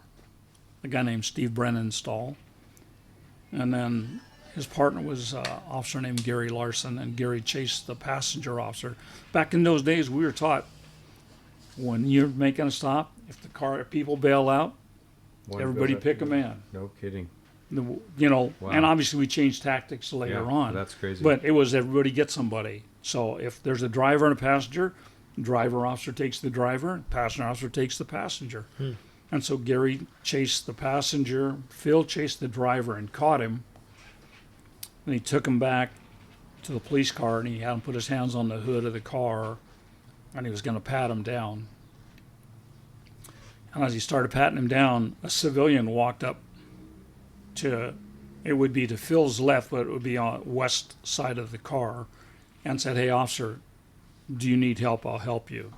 a guy named Steve Brennanstall. And then his partner was an officer named Gary Larson, and Gary chased the passenger officer. Back in those days, we were taught when you're making a stop, if people bail out, One everybody goes pick after them the- in. No kidding. Wow. And obviously we changed tactics later Yeah, on. that's crazy. But it was everybody get somebody. So if there's a driver and a passenger, driver officer takes the driver, passenger officer takes the passenger. And so Gary chased the passenger, Phil chased the driver and caught him. And he took him back to the police car, and he had him put his hands on the hood of the car, and he was going to pat him down. And as he started patting him down, a civilian walked up it would be to Phil's left, but it would be on west side of the car, and said, "Hey, officer, do you need help? I'll help you."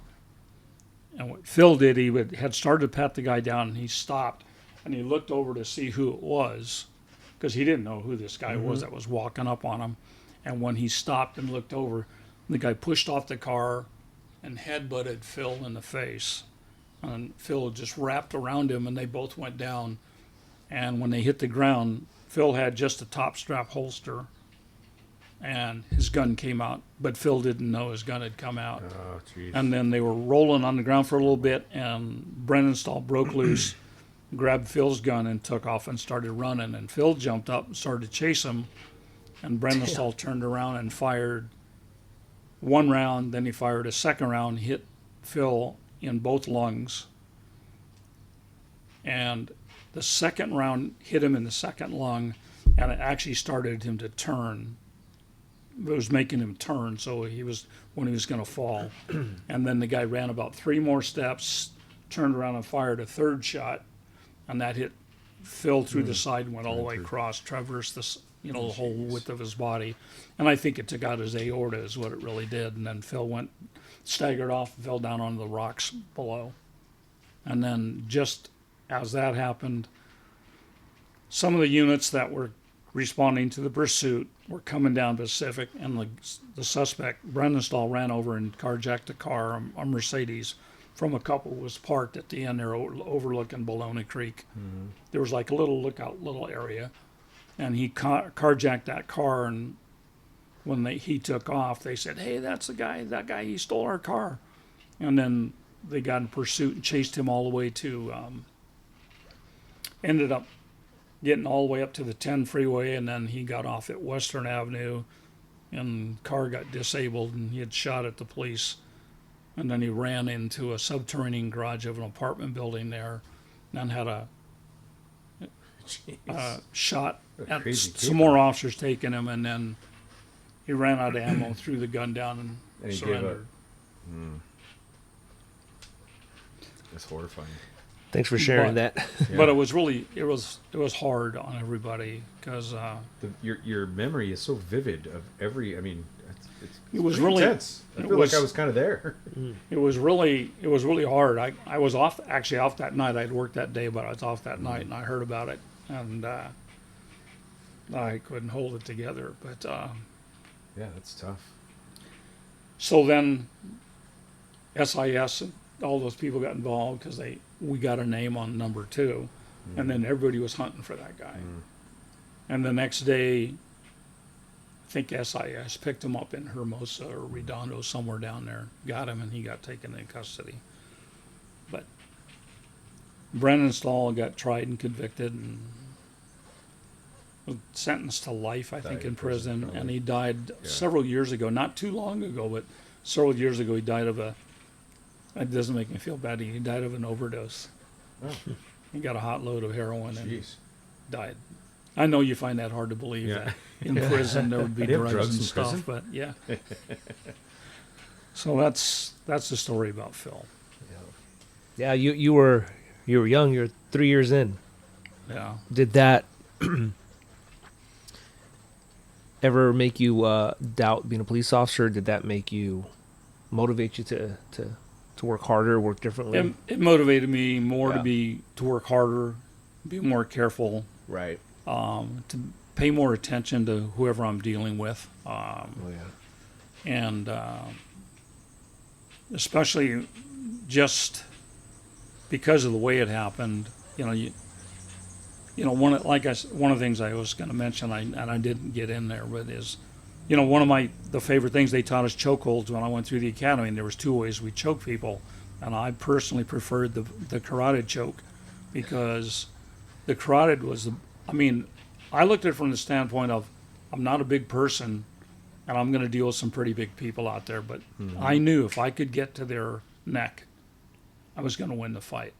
And what Phil did, had started to pat the guy down, and he stopped, and he looked over to see who it was, because he didn't know who this guy was that was walking up on him. And when he stopped and looked over, the guy pushed off the car and headbutted Phil in the face. And Phil just wrapped around him, and they both went down. And when they hit the ground, Phil had just a top strap holster, and his gun came out, but Phil didn't know his gun had come out. Oh, jeez. And then they were rolling on the ground for a little bit, and Brennanstall broke loose, grabbed Phil's gun, and took off and started running. And Phil jumped up and started to chase him, and Brennanstall turned around and fired one round. Then he fired a second round, hit Phil in both lungs, and the second round hit him in the second lung, and it actually started him to turn. It was making him turn, so when he was going to fall. And then the guy ran about 3 more steps, turned around and fired a third shot, and that hit Phil through the side and went all the way across, traversed the whole width of his body. And I think it took out his aorta is what it really did. And then Phil staggered off and fell down onto the rocks below. And then just as that happened, some of the units that were responding to the pursuit were coming down Pacific, and the suspect, Brennanstall, ran over and carjacked a car, a Mercedes, from a couple who was parked at the end there overlooking Bologna Creek. There was like a little area, and he carjacked that car, and when he took off, they said, "Hey, that's that guy, he stole our car." And then they got in pursuit and chased him all the way to, ended up getting all the way up to the 10 freeway, and then he got off at Western Avenue, and the car got disabled, and he had shot at the police. And then he ran into a subterranean garage of an apartment building there, and had a shot at crazy some caper. more officers taking him, and then he ran out of ammo, threw the gun down, and And he gave up. surrendered. That's horrifying. Thanks for sharing But- that. But it was really it was hard on everybody because Your memory is so vivid of every. I mean, It was pretty really intense. I it feel was- like I was kind of there. It was really hard. I was off that night. I'd worked that day, but I was off that night, and I heard about it, and I couldn't hold it together. But Yeah, that's tough. so then SIS and all those people got involved because we got a name on number 2, and then everybody was hunting for that guy. And the next day, I think SIS picked him up in Hermosa or Redondo, somewhere down there, got him, and he got taken into custody. But Brennan Stahl got tried and convicted and was sentenced to life, I think, Died in in prison, prison. And probably. he died several years ago, not too long ago, but several years ago, he died of it doesn't make me feel bad, he died of an overdose. Oh, He got a hot load of heroin and jeez. died. I know you find that hard to believe Yeah. that in prison there would be They have drugs, drugs and in stuff, prison? but yeah. So that's the story about Phil. Yeah, you were young. You're 3 years in. Yeah. Did that ever make you doubt being a police officer? Did that make you motivate you to work harder, work differently? It motivated me more Yeah. to work harder, be more careful, Right. to pay more attention to whoever I'm dealing with, Oh yeah. and especially just because of the way it happened. One of the things I was going to mention, and I didn't get in there, but is, one of the favorite things they taught us chokeholds when I went through the academy, and there was 2 ways we choke people, and I personally preferred the carotid choke, because the carotid was I looked at it from the standpoint of, I'm not a big person, and I'm going to deal with some pretty big people out there, but I knew if I could get to their neck, I was going to win the fight.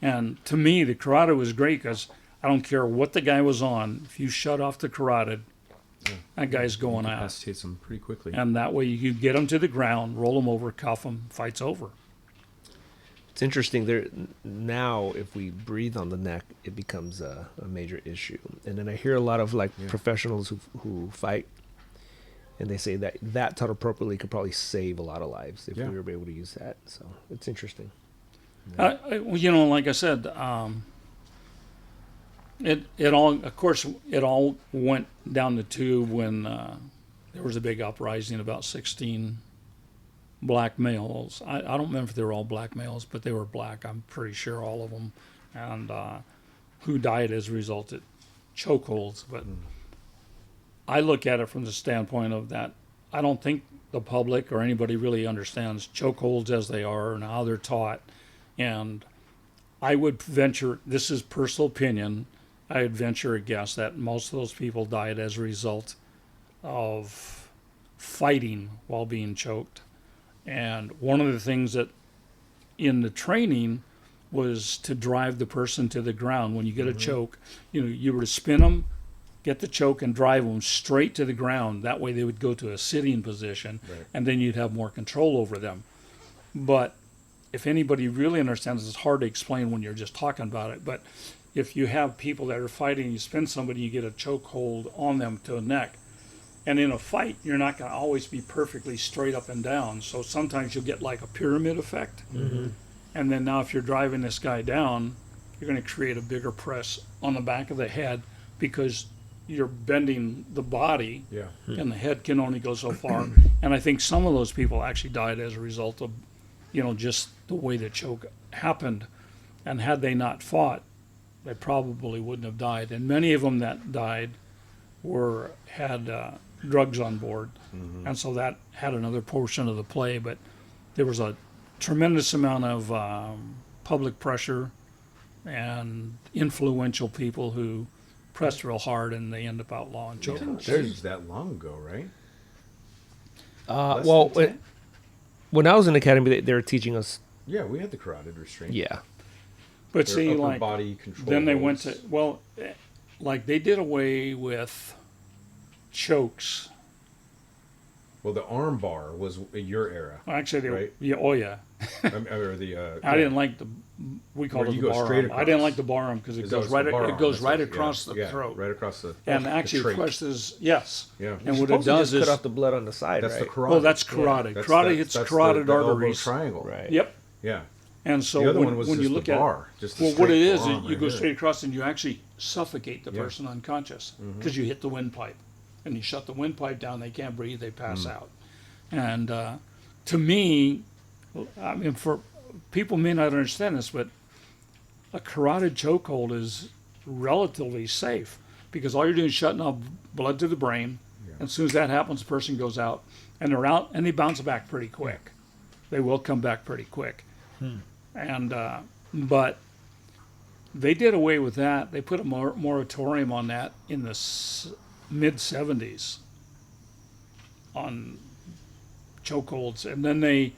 And to me, the carotid was great because I don't care what the guy was on. If you shut off the carotid, that guy's going out. Incapacitates them pretty quickly. And that way you get him to the ground, roll him over, cuff him, fight's over. It's interesting. There now, if we breathe on the neck, it becomes a major issue. And then I hear a lot of professionals who fight, and they say that taught appropriately could probably save a lot of lives if we were able to use that. So it's interesting. Like I said, it all went down the tube when there was a big uprising, about 16 black males. I don't remember if they were all black males, but they were black. I'm pretty sure all of them, and who died as a result of chokeholds. But I look at it from the standpoint of that. I don't think the public or anybody really understands chokeholds as they are and how they're taught. And I would venture, this is personal opinion, I would venture a guess that most of those people died as a result of fighting while being choked. And one of the things that in the training was to drive the person to the ground. When you get a choke, you were to spin them, get the choke, and drive them straight to the ground. That way they would go to a sitting position, and then you'd have more control over them. But if anybody really understands, it's hard to explain when you're just talking about it. But if you have people that are fighting, you spin somebody, you get a choke hold on them to a neck. And in a fight, you're not going to always be perfectly straight up and down. So sometimes you'll get like a pyramid effect. And then now if you're driving this guy down, you're going to create a bigger press on the back of the head because you're bending the body, and the head can only go so far. And I think some of those people actually died as a result of, just the way the choke happened. And had they not fought, they probably wouldn't have died. And many of them that died had drugs on board, and so that had another portion of the play. But there was a tremendous amount of public pressure and influential people who pressed real hard, and they end up outlawing It choking. didn't change that long ago, right? When I was in the academy, they were teaching us. Yeah, we had the carotid restraint. Yeah. But Their see, upper like body control then they went holds. to like they did away with chokes Well, the arm bar was in your era. Well, actually, Right. yeah, oh yeah. Or the. I didn't like we called Where it you the go bar straight arm. I didn't across. like the bar arm because it Is that goes what's right. the bar It arm? goes That's right what- across yeah, the yeah, throat. right across the. And the actually, the trach. question is yes. Yeah. And You're what it supposed to does just is cut off the blood on the side, That's right? the carotid. well, that's carotid. That's- Carotid that's- hits that's carotid the elbow arteries. triangle. Right. Yep. Yeah. And so The other when, one was when you just look the at bar, just a well, what it straight is, arm you right go there. straight across and you actually suffocate the Yeah. person unconscious because you hit the windpipe, and you shut the windpipe down. They can't breathe. They pass out. And to me, I mean, for people may not understand this, but a carotid chokehold is relatively safe because all you're doing is shutting off blood to the brain. And as soon as that happens, the person goes out, and they're out, and they bounce back pretty quick. They will come back pretty quick. And but they did away with that. They put a moratorium on that in the mid '70s on chokeholds, and then they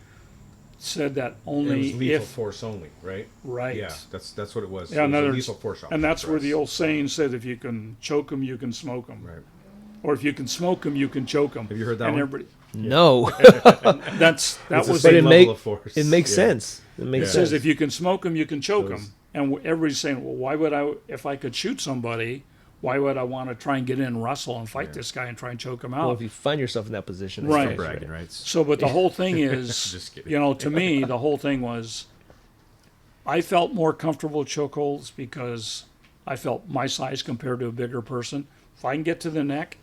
said that It only was lethal if force only, right? right. Yeah, that's what it was. Yeah, It in was other a words- lethal force option And that's for where us. the old saying said, if you can choke them, you can smoke them. Right. Or if you can smoke them, you can choke them. Have you heard that and one? Everybody, No, that It's was the but same it level make of force. it makes Yeah. sense. It makes Yeah. it says sense. if you can smoke them, you can choke Those- them. And everybody's saying, well, why would I? If I could shoot somebody, why would I want to try and get in and wrestle and fight this guy and try and choke him out? Well, if you find yourself in that position, it's Right. nice, Bragging rights. So, but the whole thing is, Just kidding. you know, to me, the whole thing was, I felt more comfortable with chokeholds because I felt my size compared to a bigger person. If I can get to the neck,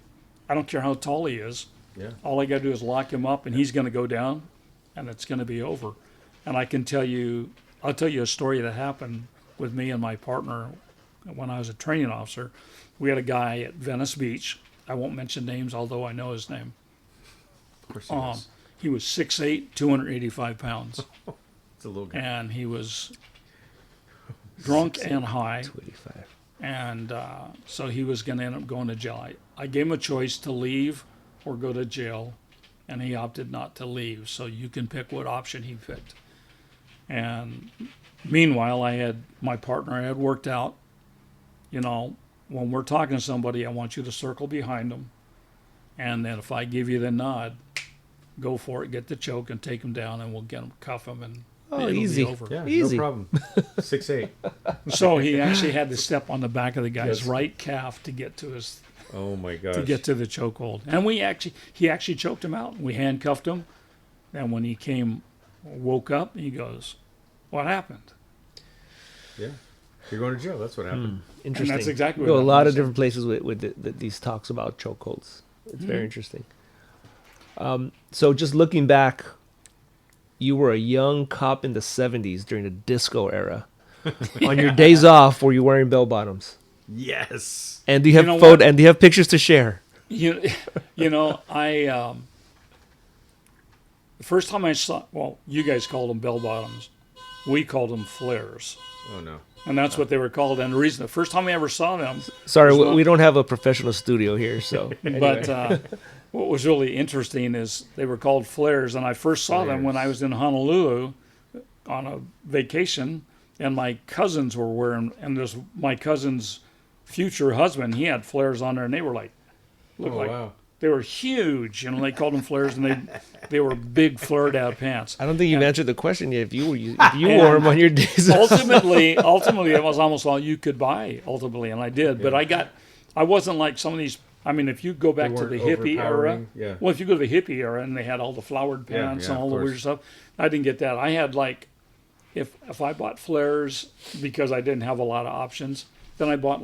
I don't care how tall he is. Yeah. All I got to do is lock him up, and he's going to go down, and it's going to be over. And I can tell you, I'll tell you a story that happened with me and my partner when I was a training officer. We had a guy at Venice Beach. I won't mention names, although I know his name. Of course he was. He was 6'8", 285 pounds, It's a little guy. and he was drunk and high, 285. and so he was going to end up going to jail. I gave him a choice to leave or go to jail, and he opted not to leave. So you can pick what option he picked. And meanwhile, I had my partner. I had worked out, you know, when we're talking to somebody, I want you to circle behind them, and then if I give you the nod, go for it, get the choke, and take him down, and we'll get him, cuff him, and Oh, it'll easy. be over. Yeah, Easy. no problem. 6'8". So he actually had to step on the back of the guy's Yes. right calf to get to his Oh my gosh. to get to the chokehold, and he actually choked him out. We handcuffed him, and when he woke up, he goes, "What happened?" Yeah. You're going to jail. That's what happened. Interesting. that's exactly We go what a lot of happened. different places with these talks about chokeholds. It's very interesting. So just looking back, you were a young cop in the 70s during the disco era. On your days off, were you wearing bell bottoms? Yes. And do you have know photo? what? And do you have pictures to share? You know, I the first time I saw, well, you guys called them bell bottoms, we called them flares, Oh no. and that's what they were called. And the reason, the first time I ever saw them, Sorry, There's we don't have a professional studio here, so. but what was really interesting is they were called flares, and I first saw them when I was in Honolulu on a vacation, and my cousins were wearing, and there's my cousin's future husband, he had flares on there, and they were like, looked Oh like wow. they were huge, you know. They called them flares, and they were big flared out pants. I don't think you've answered the question yet. If you wore them on your days off. ultimately, it was almost all you could buy. Ultimately, and I did, but I wasn't like some of these. I mean, if you go back to weren't the hippie era, overpowering, yeah. well, if you go to the hippie era and they had all the flowered Yeah, pants yeah, and of all the weird course. stuff, I didn't get that. I had like, if I bought flares because I didn't have a lot of options, then I bought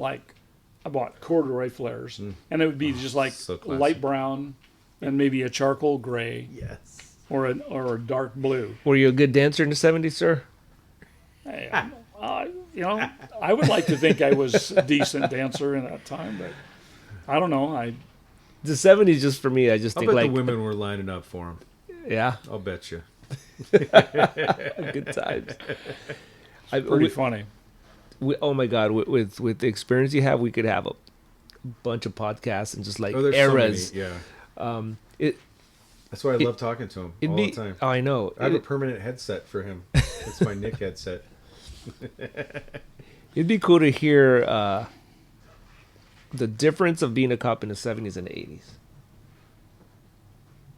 corduroy flares, and it would be just like so classy. light brown and maybe a charcoal gray Yes. or a dark blue. Were you a good dancer in the 70s, sir? You know, I would like to think I was a decent dancer in that time, but I don't know. The 70s, just for me, I just I think bet like, the women were lining up for him. yeah, I'll bet you. good times. Pretty funny. Oh my God, with the experience you have, we could have a bunch of podcasts and just like Oh, there's eras. so many. Yeah. It That's why I love talking to him it'd all be. the time. Oh, I know. I have a permanent headset for him. It's my Nick headset. It'd be cool to hear the difference of being a cop in the 70s and the 80s.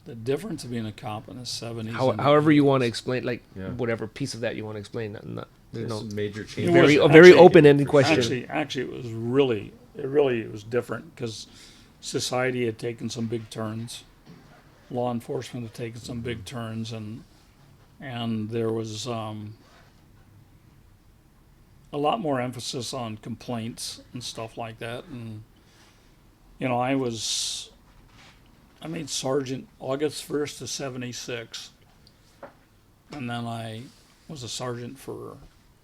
The difference of being a cop in the 70s. and However you 80s. want to explain, like Yeah. whatever piece of that you want to explain. There's There's no some major It changes. was a very actually- open-ended question. Actually, it was it was different because society had taken some big turns. Law enforcement had taken some big turns, and there was a lot more emphasis on complaints and stuff like that. And I made sergeant August 1st of '76, and then I was a sergeant for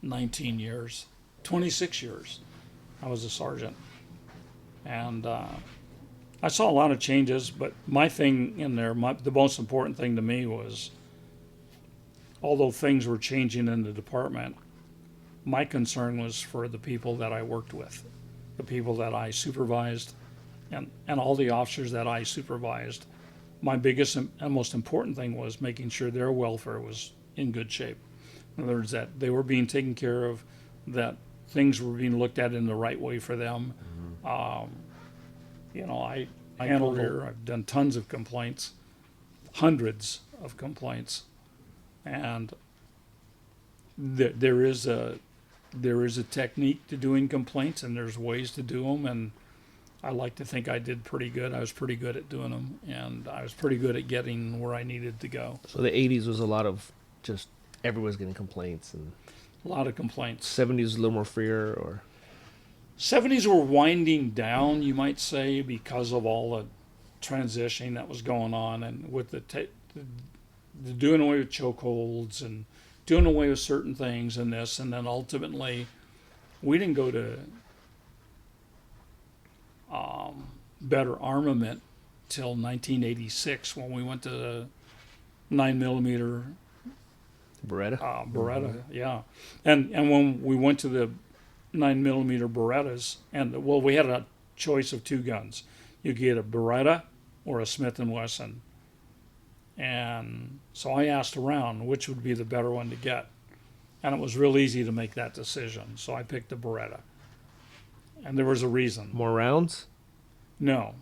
19 years, 26 years. I was a sergeant, and I saw a lot of changes. But my thing in there, the most important thing to me was, although things were changing in the department, my concern was for the people that I worked with, the people that I supervised, and all the officers that I supervised. My biggest and most important thing was making sure their welfare was in good shape. In other words, that they were being taken care of, that things were being looked at in the right way for them. I handled her. I've done tons of complaints, hundreds of complaints, and there is a technique to doing complaints, and there's ways to do them, and I like to think I did pretty good. I was pretty good at doing them, and I was pretty good at getting where I needed to go. So the 80s was a lot of just everyone's getting complaints, and A lot of complaints. 70s was a little more freer, or 70s were winding down, you might say, because of all the transitioning that was going on, and with the doing away with chokeholds and doing away with certain things and this, and then ultimately we didn't go to better armament till 1986 when we went to the 9mm Beretta. Beretta, yeah, and when we went to the 9mm Berettas, and we had a choice of two guns. You could get a Beretta or a Smith & Wesson, and so I asked around which would be the better one to get, and it was real easy to make that decision. So I picked the Beretta, and there was a reason. More rounds. No,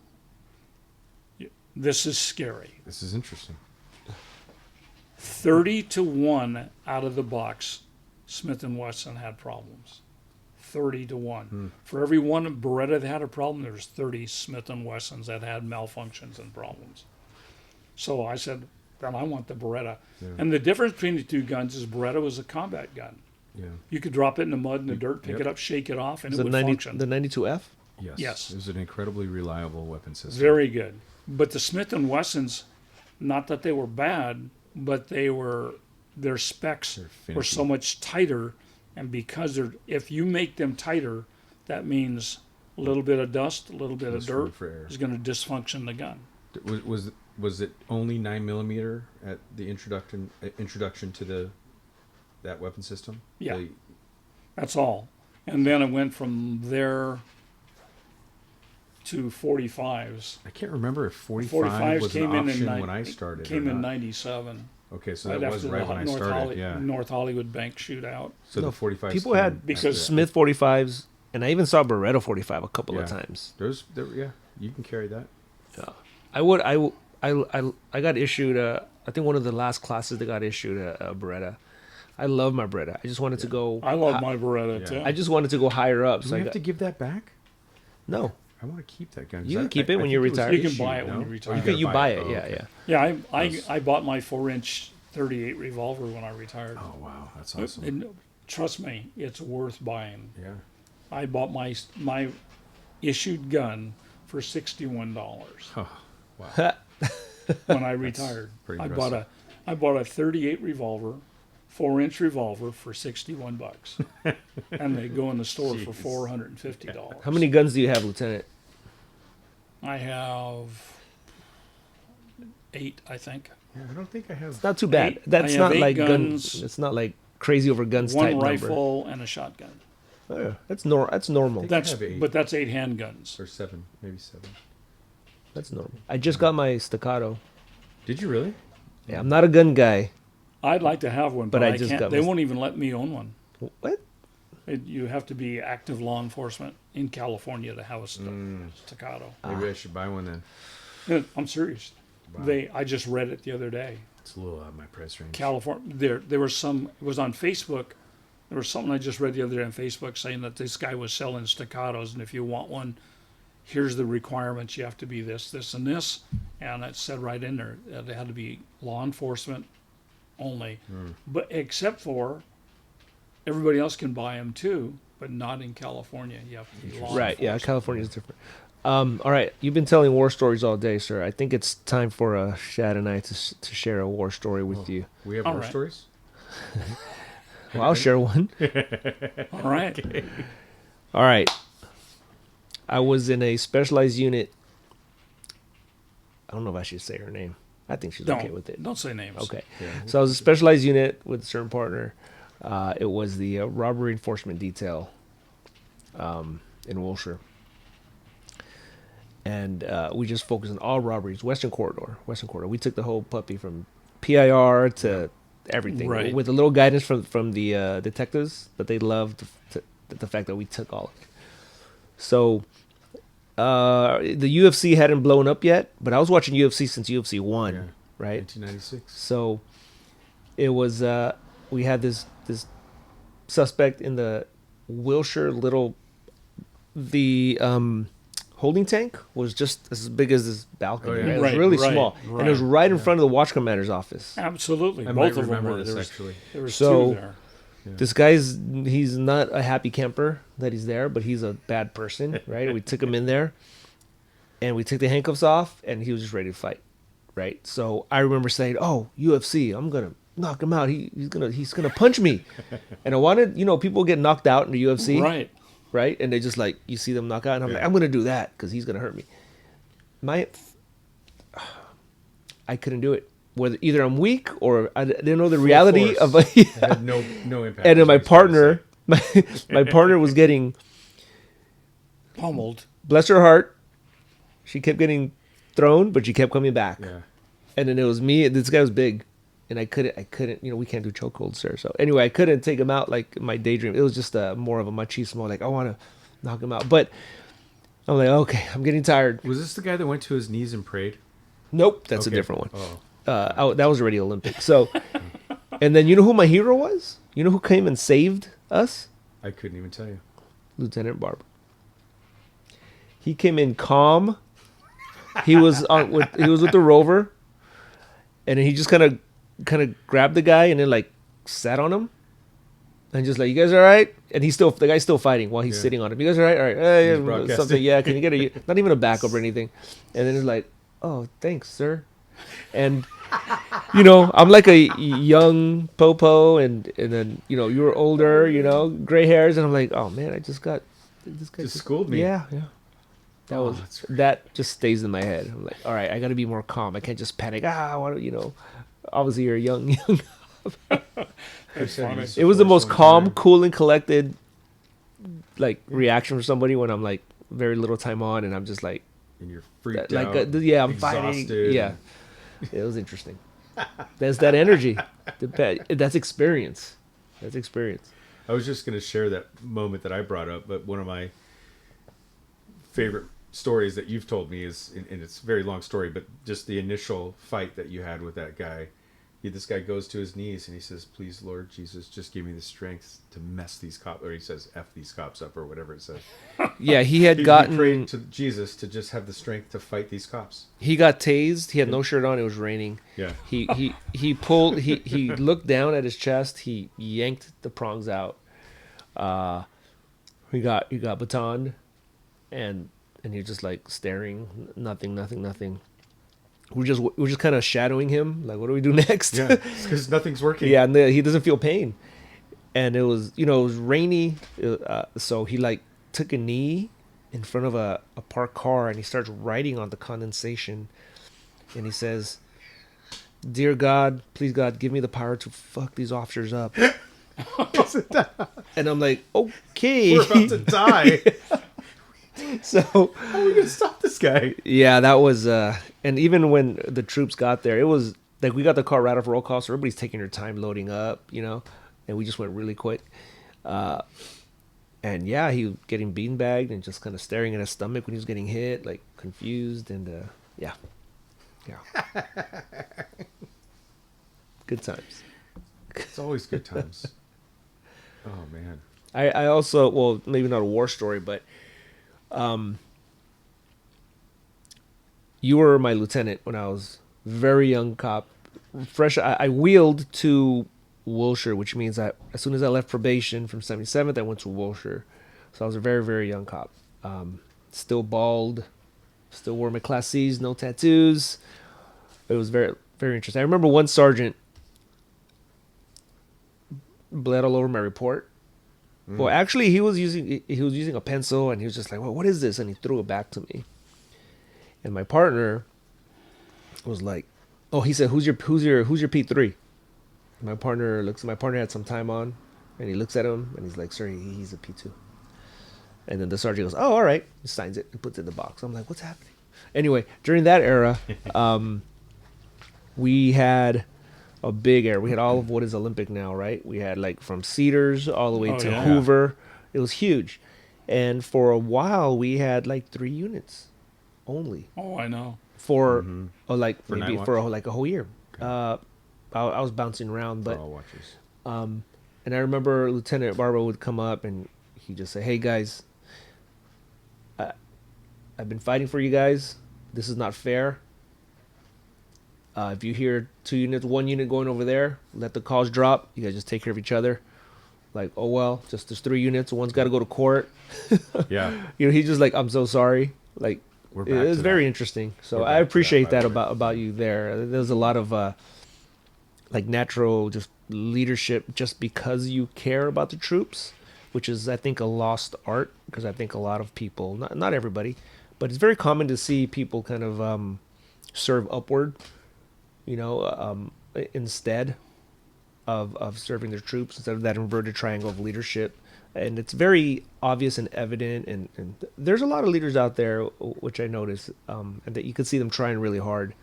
this is scary. This is interesting. 30-1 out of the box, Smith & Wesson had problems. 30-1. For every one Beretta that had a problem, there's 30 Smith & Wessons that had malfunctions and problems. So I said, then I want the Beretta. Yeah. And the difference between the two guns is Beretta was a combat gun. Yeah. You could drop it in the mud and the dirt, pick Yep. it up, shake it off, and Was it it would 90, function. the 92F? Yes. Yes. It was an incredibly reliable weapon system. Very good. But the Smith & Wessons, not that they were bad, but their specs They're were finicky. so much tighter, and because if you make them tighter, that means a little bit of dust, a little bit of Less room dirt for error. is going to dysfunction the gun. Was it only 9mm at the introduction to that weapon system? Yeah. The- That's all. And then it went from there to 45s. I can't remember if 45 45s was an came in option in when I started. Came or in not. '97. Okay, so Right that was after right when I started. Yeah. North Hollywood Bank shootout. So No, the 45. people had Because Smith 45s, and I even saw Beretta 45 a couple of Yeah. times. Yeah, you can carry that. I got issued I think one of the last classes that got issued a Beretta. I love my Beretta. I just wanted to go. I love my Beretta Yeah. too. I just wanted to go higher up. Do So we I have got, to give that back? no. I want to keep that gun. 'cause You can I- keep I it when think you're was retired. You can issued, buy it when no? you Oh, retire. You gotta buy it. Oh, Yeah, okay. yeah. Yeah, I bought my 4-inch 38 revolver when I retired. Oh wow, that's awesome. And trust me, it's worth buying. Yeah. I bought my issued gun for $61 Oh, wow. when I retired. pretty I impressive. bought a 38 revolver, 4-inch revolver for $61, and they go in the store for Jeez. $450. How many guns do you have, Lieutenant? I have 8, I think. Yeah, I don't think I have. Not too bad. Eight. That's I have not 8 like guns. It's not like crazy over guns One type rifle and a shotgun. number. Yeah, that's normal. That's have 8. but that's 8 handguns. Or 7, maybe 7. That's normal. I just got my staccato. Did you really? Yeah, I'm not a gun guy. I'd like to have one, But but I I just can't. got They my- won't even let me own one. What? You have to be active law enforcement in California to have a staccato. Maybe I should buy one then. I'm serious. Wow. I just read it the other day. It's a little out of my price range. California, there was some, it was on Facebook. There was something I just read the other day on Facebook saying that this guy was selling staccatos, and if you want one, here's the requirements. You have to be this, this, and this. And it said right in there that it had to be law enforcement only. But except for everybody else can buy them too, but not in California. You have to be law Right. Yeah. enforcement. California is different. All right. You've been telling war stories all day, sir. I think it's time for Shad and I to share a war story with you. We have All more right. stories? Well, I'll share one. All right. All right. I was in a specialized unit. I don't know if I should say her name. I think she's okay with it. Don't say names. Okay. Yeah. So I was a specialized unit with a certain partner. It was the robbery enforcement detail in Wilshire. And we just focused on all robberies, Western Corridor. We took the whole puppy from PIR to everything, Right. with a little guidance from the detectives, but they loved the fact that we took all of it. So the UFC hadn't blown up yet, but I was watching UFC since UFC 1, Yeah. right? 1996. So it was we had this suspect in the Wilshire holding tank was just as big as this balcony. Oh, yeah. Right? It was Right, really right, small, and it was right. right in front of the watch commander's office. Absolutely. I Both might of them remember were. this, There was, actually. there was So- two there. This he's not a happy camper that he's there, but he's a bad person, right? We took him in there, and we took the handcuffs off, and he was just ready to fight, right? So I remember saying, "Oh, UFC, I'm gonna knock him out. He's gonna punch me," and I wanted, people get knocked out in the UFC, Right. right? And they just like, you see them knock out, and I'm Yeah. like, I'm gonna do that because he's gonna hurt me. I couldn't do it. Whether either I'm weak or I didn't know the reality of It had no impact. and then my That's what I was partner, my partner was getting, Pummeled. bless her heart, she kept getting thrown, but she kept coming back. saying. Yeah. And then it was me. This guy was big, and I couldn't. We can't do chokeholds, sir. So anyway, I couldn't take him out like my daydream. It was just more of a machismo. Like I want to knock him out, but I'm like, okay, I'm getting tired. Was this the guy that went to his knees and prayed? Nope, that's Okay. a different one. Oh. That was already Olympic. So, and then you know who my hero was? You know who came and saved us? I couldn't even tell you. Lieutenant Barber. He came in calm. He was with the rover, and he just kind of grabbed the guy and then like sat on him, and just like, you guys all right? And the guy's still fighting while he's Yeah. sitting on him. You guys all right? All right. Hey, He's broadcasting. something. Yeah. Can you get not even a backup or anything? And then it's like, oh, thanks, sir. And I'm like a young popo, and then you were older, gray hairs, and I'm like, oh man, I just got this guy Just schooled me. Yeah. That Oh, was that's great. that just stays in my head. I'm like, all right, I got to be more calm. I can't just panic. Obviously you're young. That's funny. It was the most calm, cool, and collected like reaction for somebody when I'm like very little time on, and I'm just like, And you're freaked like out. I'm fighting. exhausted. Yeah, it was interesting. That's that energy. That's experience. That's experience. I was just going to share that moment that I brought up, but one of my favorite stories that you've told me is, and it's a very long story, but just the initial fight that you had with that guy. This guy goes to his knees and he says, "Please, Lord Jesus, just give me the strength to mess these cops," or he says, "F these cops up," or whatever it says. Yeah, he had He gotten. prayed to Jesus to just have the strength to fight these cops. He got tased. He had no shirt on. It was raining. Yeah. He pulled. He looked down at his chest. He yanked the prongs out. He got batoned, and he was just like staring. Nothing. We're just kind of shadowing him. Like, what do we do next? Yeah, because nothing's working. Yeah, and he doesn't feel pain. And it was rainy. So he like took a knee in front of a parked car, and he starts writing on the condensation. And he says, "Dear God, please God, give me the power to fuck these officers up." And I'm like, okay. We're about to die. So How are we going to stop this guy? yeah, that was and even when the troops got there, it was like we got the car right off roll call, so everybody's taking their time loading up, and we just went really quick. And yeah, he was getting beanbagged and just kind of staring at his stomach when he was getting hit, like confused, and yeah. Yeah. Good times. It's always good times. Oh man. I also, well, maybe not a war story, but you were my lieutenant when I was very young cop. Fresh, I wheeled to Wilshire, which means that as soon as I left probation from 77th, I went to Wilshire. So I was a very, very young cop. Still bald, still wore my Class C's, no tattoos. It was very, very interesting. I remember one sergeant bled all over my report. Well, actually, he was using a pencil, and he was just like, "Well, what is this?" And he threw it back to me. And my partner was like, "Oh," he said, "Who's your P3?" My partner looks. My partner had some time on, and he looks at him, and he's like, "Sir, he's a P2." And then the sergeant goes, "Oh, all right." He signs it and puts it in the box. I'm like, "What's happening?" Anyway, during that era, we had a big era. We had all of what is Olympic now, right? We had like from Cedars all the way Oh, to yeah. Hoover. It was huge. And for a while, we had like 3 units only Oh, I know. for like For maybe night for watch? like a whole year. I was bouncing around, For but all watchers. and I remember Lieutenant Barber would come up and he'd just say, "Hey guys, I've been fighting for you guys. This is not fair. If you hear 2 units, 1 unit going over there, let the calls drop. You guys just take care of each other." Like, oh well, just there's 3 units. One's got to go to court. Yeah. You know, he's just like, "I'm so sorry." Like, We're it back was to very that. interesting. So We're I back to appreciate that, by that the way. about you there. There's a lot of like natural just leadership just because you care about the troops, which is I think a lost art because I think a lot of people, not everybody, but it's very common to see people kind of serve upward, you know, instead of serving their troops instead of that inverted triangle of leadership. And it's very obvious and evident. And there's a lot of leaders out there, which I notice, and that you can see them trying really hard.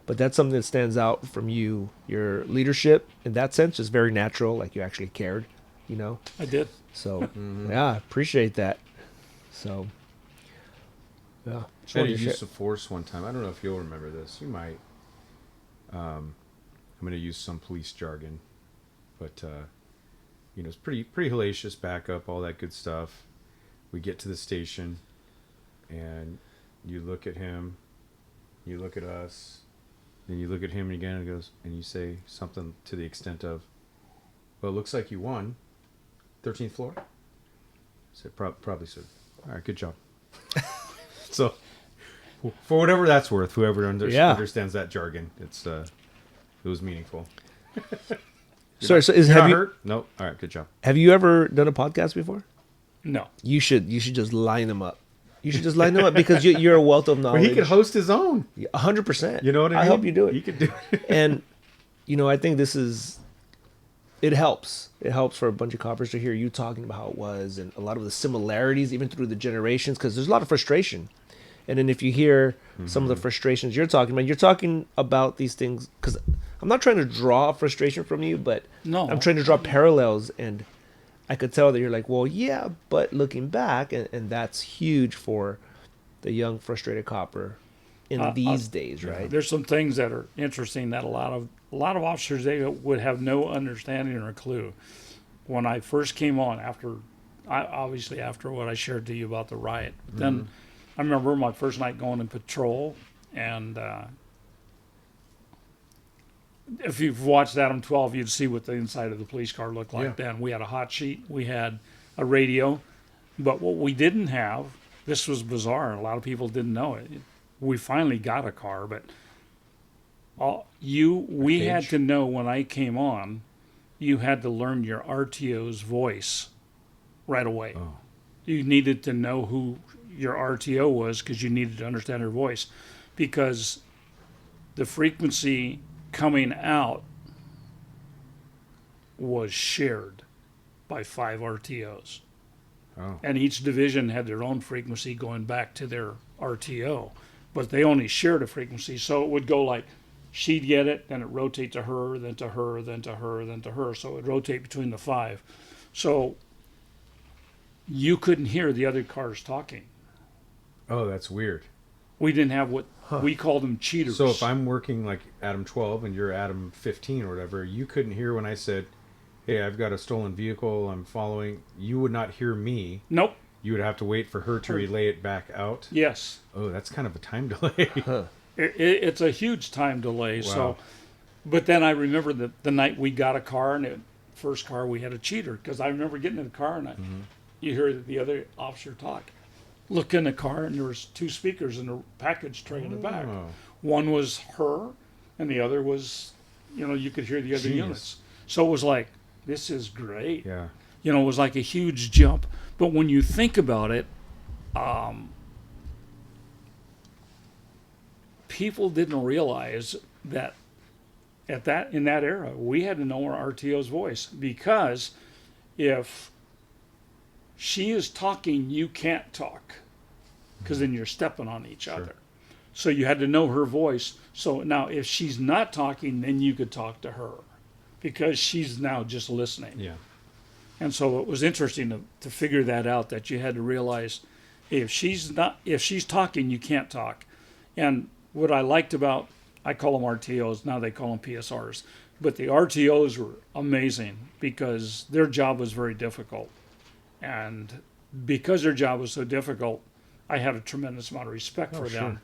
But that's something that stands out from you. Your leadership, in that sense, is very natural. Like you actually cared, you know. I did. So yeah, appreciate that. So yeah, just I had a wanted to use share- of force one time. I don't know if you'll remember this. You might. I'm going to use some police jargon, but you know, it's pretty hellacious. Backup, all that good stuff. We get to the station, and you look at him, you look at us, then you look at him again, and goes, and you say something to the extent of, "Well, it looks like you won. 13th floor." I said, "Probably, sir." All right, good job. So, for whatever that's worth, whoever Yeah. understands that jargon, it was meaningful. Sorry, so You're have not you hurt? Nope. All right, good job. have you ever done a podcast before? No. You should just line them up. You should just line them up because you're a wealth of But knowledge. he could host his own. 100%. You know what I mean? I hope you do it. He could do it. And you know, I think it helps. It helps for a bunch of coppers to hear you talking about how it was and a lot of the similarities, even through the generations, because there's a lot of frustration. And then if you hear some of the frustrations you're talking about these things, because I'm not trying to draw frustration from you, but No. I'm trying to draw parallels. And I could tell that you're like, well, yeah, but looking back, and that's huge for the young, frustrated copper in these days, right? There's some things that are interesting that a lot of officers, they would have no understanding or clue. When I first came on, obviously after what I shared to you about the riot, but then I remember my first night going in patrol, and if you've watched Adam 12, you'd see what the inside of the police car looked like then. We had a hot sheet, we had a radio, but what we didn't have, this was bizarre, a lot of people didn't know it. We finally got a car, but we had cage? to know when I came on, you had to learn your RTO's voice right away. Oh. You needed to know who your RTO was because you needed to understand her voice, because the frequency coming out was shared by 5 RTOs. Oh. And each division had their own frequency going back to their RTO, but they only shared a frequency. So it would go like, she'd get it, then it rotate to her, then to her, then to her, then to her. So it would rotate between the 5. So you couldn't hear the other cars talking. Oh, that's weird. We didn't have what we called them cheaters. So if I'm working like Adam 12 and you're Adam 15 or whatever, you couldn't hear when I said, hey, I've got a stolen vehicle, I'm following. You would not hear me. Nope. You would have to wait for her to relay it back out. Yes. Oh, that's kind of a time delay. It's a huge time delay. Wow. So, but then I remember the night we got a car, and the first car we had a cheater, because I remember getting in the car and you hear the other officer talk. Look in the car, and there was 2 speakers in the package tray in the back. Oh. One was her, and the other was, you could hear the other Jeez. units. So it was like, this is great. Yeah. It was like a huge jump. But when you think about it, people didn't realize that in that era, we had to know our RTO's voice, because if she is talking, you can't talk, because then you're stepping on each other. So you had to know her voice. So now if she's not talking, then you could talk to her, because she's now just listening. Yeah. And so it was interesting to figure that out, that you had to realize if she's talking, you can't talk. And what I liked about, I call them RTOs, now they call them PSRs, but the RTOs were amazing because their job was very difficult. And because their job was so difficult, I had a tremendous amount of respect for them.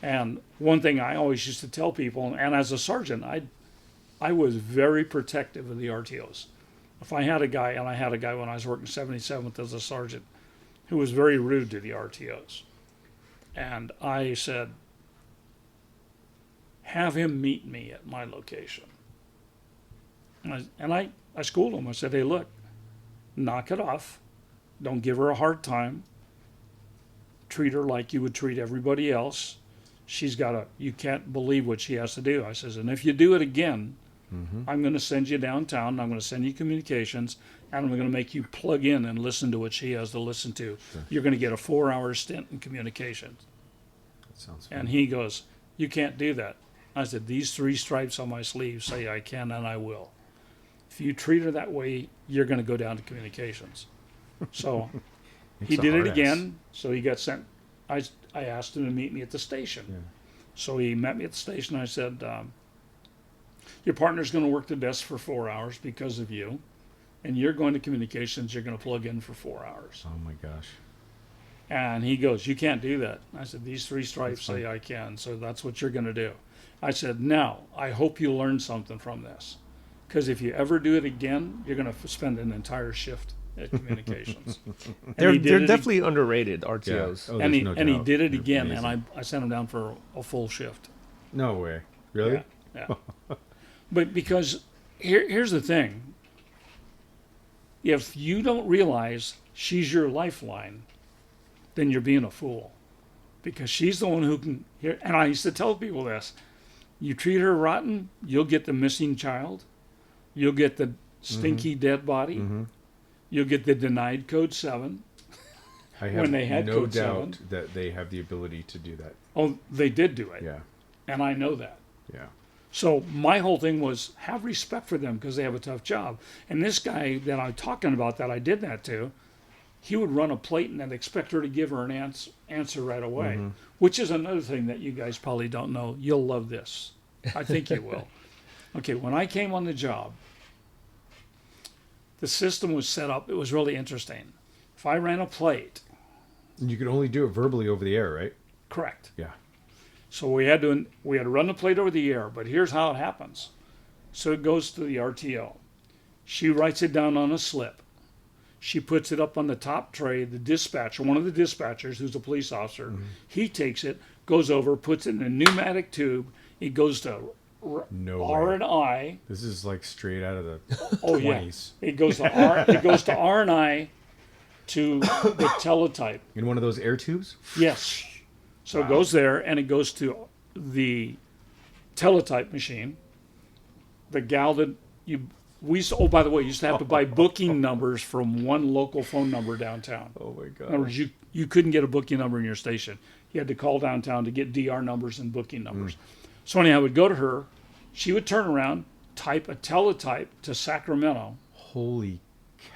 And one thing I always used to tell people, and as a sergeant, I was very protective of the RTOs. If I had a guy, and I had a guy when I was working 77th as a sergeant, who was very rude to the RTOs. And I said, have him meet me at my location. And I schooled him. I said, hey, look, knock it off. Don't give her a hard time. Treat her like you would treat everybody else. You can't believe what she has to do. I says, and if you do it again, I'm going to send you downtown, and I'm going to send you communications, and I'm going to make you plug in and listen to what she has to listen to. Sure. You're going to get a 4-hour stint in communications. That sounds fun. And he goes, you can't do that. I said, these 3 stripes on my sleeve say I can and I will. If you treat her that way, you're going to go down to communications. So he did it again. So he got sent. I asked him to meet me at the station. Yeah. So he met me at the station. I said, your partner's going to work the desk for 4 hours because of you, and you're going to communications, you're going to plug in for 4 hours. Oh my gosh. And he goes, you can't do that. I said, these 3 stripes say I can, so that's what you're going to do. I said, now, I hope you learn something from this, because if you ever do it again, you're going to spend an entire shift at communications. They're definitely underrated, RTOs. Yeah. Oh, And he doubt. did it They're again, amazing. and I sent him down for a full shift. No way. Really? Yeah. But because here's the thing. If you don't realize she's your lifeline, then you're being a fool. Because she's the one who can hear. And I used to tell people this. You treat her rotten, you'll get the missing child. You'll get the stinky dead body. You'll get the denied code 7. I have When they had no code doubt 7. that they have the ability to do that. Oh, they did do it. Yeah. And I know that. Yeah. So my whole thing was have respect for them because they have a tough job. And this guy that I'm talking about that I did that to, he would run a plate and then expect her to give her an answer right away, which is another thing that you guys probably don't know. You'll love this. I think you will. Okay, when I came on the job, the system was set up. It was really interesting. If I ran a plate, And you could only do it verbally over the air, right? correct. Yeah. So we had to run the plate over the air, but here's how it happens. So it goes to the RTO. She writes it down on a slip. She puts it up on the top tray. The dispatcher, one of the dispatchers, who's a police officer, he takes it, goes over, puts it in a pneumatic tube. It goes to No R way. and I. This is like straight out of the Oh yeah. 20s. It goes to R. It goes to R and I, to the teletype. In one of those air tubes? Yes. So it goes there, and it goes to the teletype machine. The gal that oh, by the way, you used to have to buy booking numbers from one local phone number downtown. Oh my In god. other words, you couldn't get a booking number in your station. You had to call downtown to get DR numbers and booking numbers. So anyhow, I would go to her. She would turn around, type a teletype to Sacramento. Holy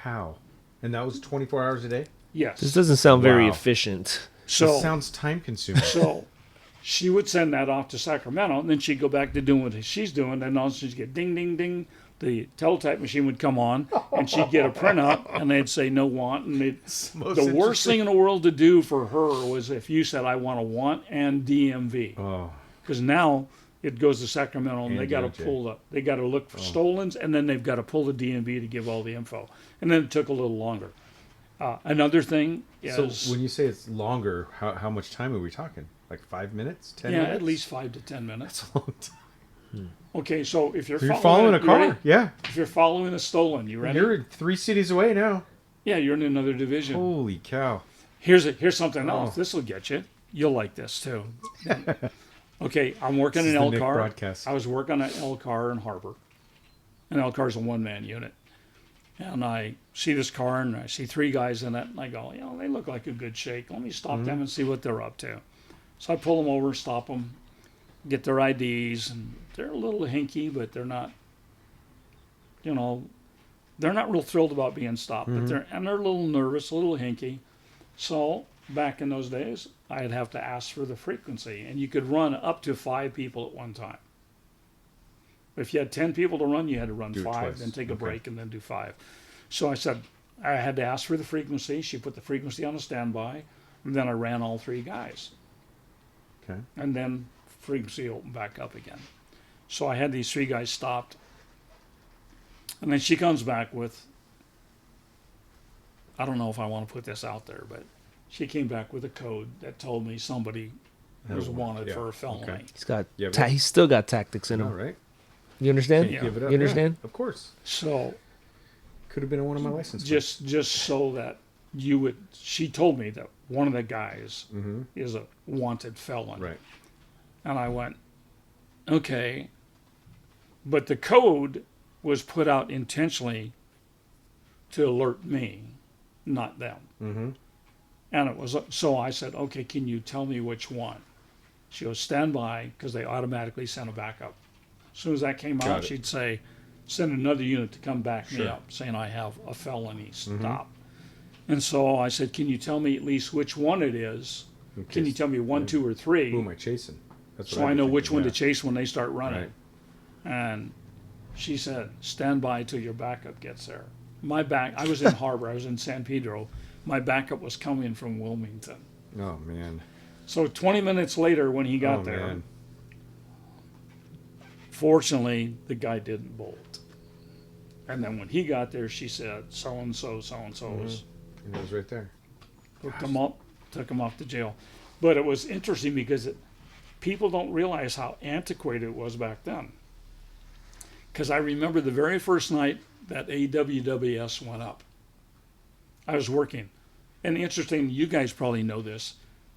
cow. And that was 24 hours a day? Yes. This doesn't sound very Wow. efficient. This So sounds time consuming. So she would send that off to Sacramento, and then she'd go back to doing what she's doing, and all she'd get ding, ding, ding. The teletype machine would come on, and she'd get a printout, and they'd say no want. And the worst thing in the world to do for her was if you said, I want a want and DMV. Oh, Because now it goes to Sacramento, and And they got to DOJ. pull they got to look for stolens, and then they've got to pull the DMV to give all the info. And then it took a little longer. Another thing is... so when you say it's longer, how much time are we talking? Like 5 minutes, 10 yeah, minutes? at least 5 to 10 minutes. That's a long time. Okay, so if you're Following a you car, ready? yeah. If you're following a stolen, you ready? You're 3 cities away now. Yeah, you're in another division. Holy cow! Here's something else. Oh. This will get you. You'll like this too. Okay, I'm working This in is the Nick Elcar. broadcast. I was working at Elcar in Harbor. And Elcar's a one-man unit. And I see this car, and I see 3 guys in it, and I go, they look like a good shake. Let me stop them and see what they're up to. So I pull them over, stop them, get their IDs, and they're a little hinky, but they're not, they're not real thrilled about being stopped. But they're a little nervous, a little hinky. So back in those days, I'd have to ask for the frequency, and you could run up to 5 people at one time. If you had 10 people to run, you had to run Do it 5, twice. then take a Okay. break, and then do 5. So I said, I had to ask for the frequency. She put the frequency on a standby, and then I ran all 3 guys. Okay. And then frequency opened back up again. So I had these 3 guys stopped. And then she comes back with, I don't know if I want to put this out there, but she came back with a code that told me somebody was wanted yeah, for a felony. okay. He's still got tactics in him. All right. You understand? Yeah. Give it up. You understand? Yeah, of course. So Could have been on one of my license plates. just so that you would, she told me that one of the guys is a wanted felon. Right. And I went, okay. But the code was put out intentionally to alert me, not them. Mm-hmm. And it was, so I said, okay, can you tell me which one? She goes, stand by, because they automatically sent a backup. As soon as that came Got out, it. she'd say, send another unit to come back me Sure. up, saying I have a felony, stop. And so I said, can you tell me at least which one it is? Can you tell me 1, 2, or 3? Who am I chasing? That's So I'd I be know which thinking, one to yeah. chase when they start running. Right. And she said, stand by till your backup gets there. I was in Harbor, I was in San Pedro. My backup was coming from Wilmington. Oh man. So 20 minutes later when he got Oh, there, man. fortunately, the guy didn't bolt. And then when he got there, she said, so-and-so was, And it was right there. hooked him up, took him off to jail. But it was interesting because people don't realize how antiquated it was back then. Because I remember the very first night that AWWS went up. I was working. And interesting, you guys probably know this.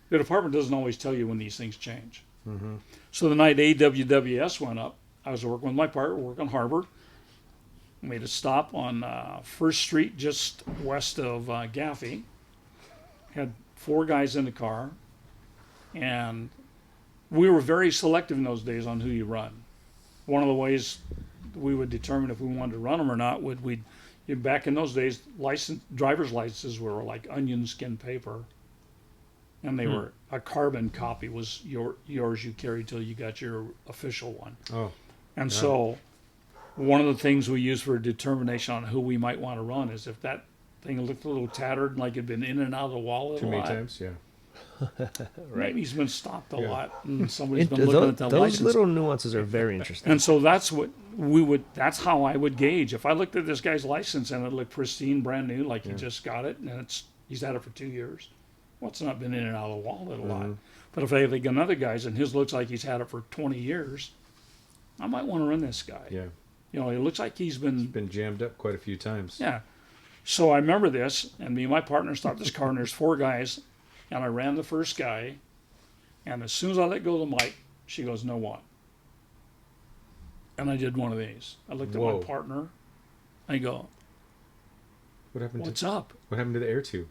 The department doesn't always tell you when these things change. So the night AWWS went up, I was working with my partner, working Harbor. Made a stop on First Street, just west of Gaffey. Had 4 guys in the car. And we were very selective in those days on who you run. One of the ways we would determine if we wanted to run them or not back in those days, driver's licenses were like onion skin paper, and they were a carbon copy was yours you carried till you got your official one. Oh. And so, one of the things we use for determination on who we might want to run is if that thing looked a little tattered, like it'd been in and out of the wallet Too a many lot. times, yeah. Maybe he's been stopped a Yeah. lot, and somebody's been looking at the those license. little nuances are very interesting. And so that's that's how I would gauge. If I looked at this guy's license and it looked pristine, brand new, like he just got it, and he's had it for 2 years, well, it's not been in and out of the wallet a lot. But if I have another guy's and his looks like he's had it for 20 years, I might want to run this guy. Yeah. It looks like he's been, Been jammed up quite a few times. yeah. So I remember this, and me and my partner stopped this car, and there's 4 guys, and I ran the first guy, and as soon as I let go of the mic, she goes, no one. And I did one of these. I looked at Whoa. my partner. I go, What happened what's to up? What happened to the air tube?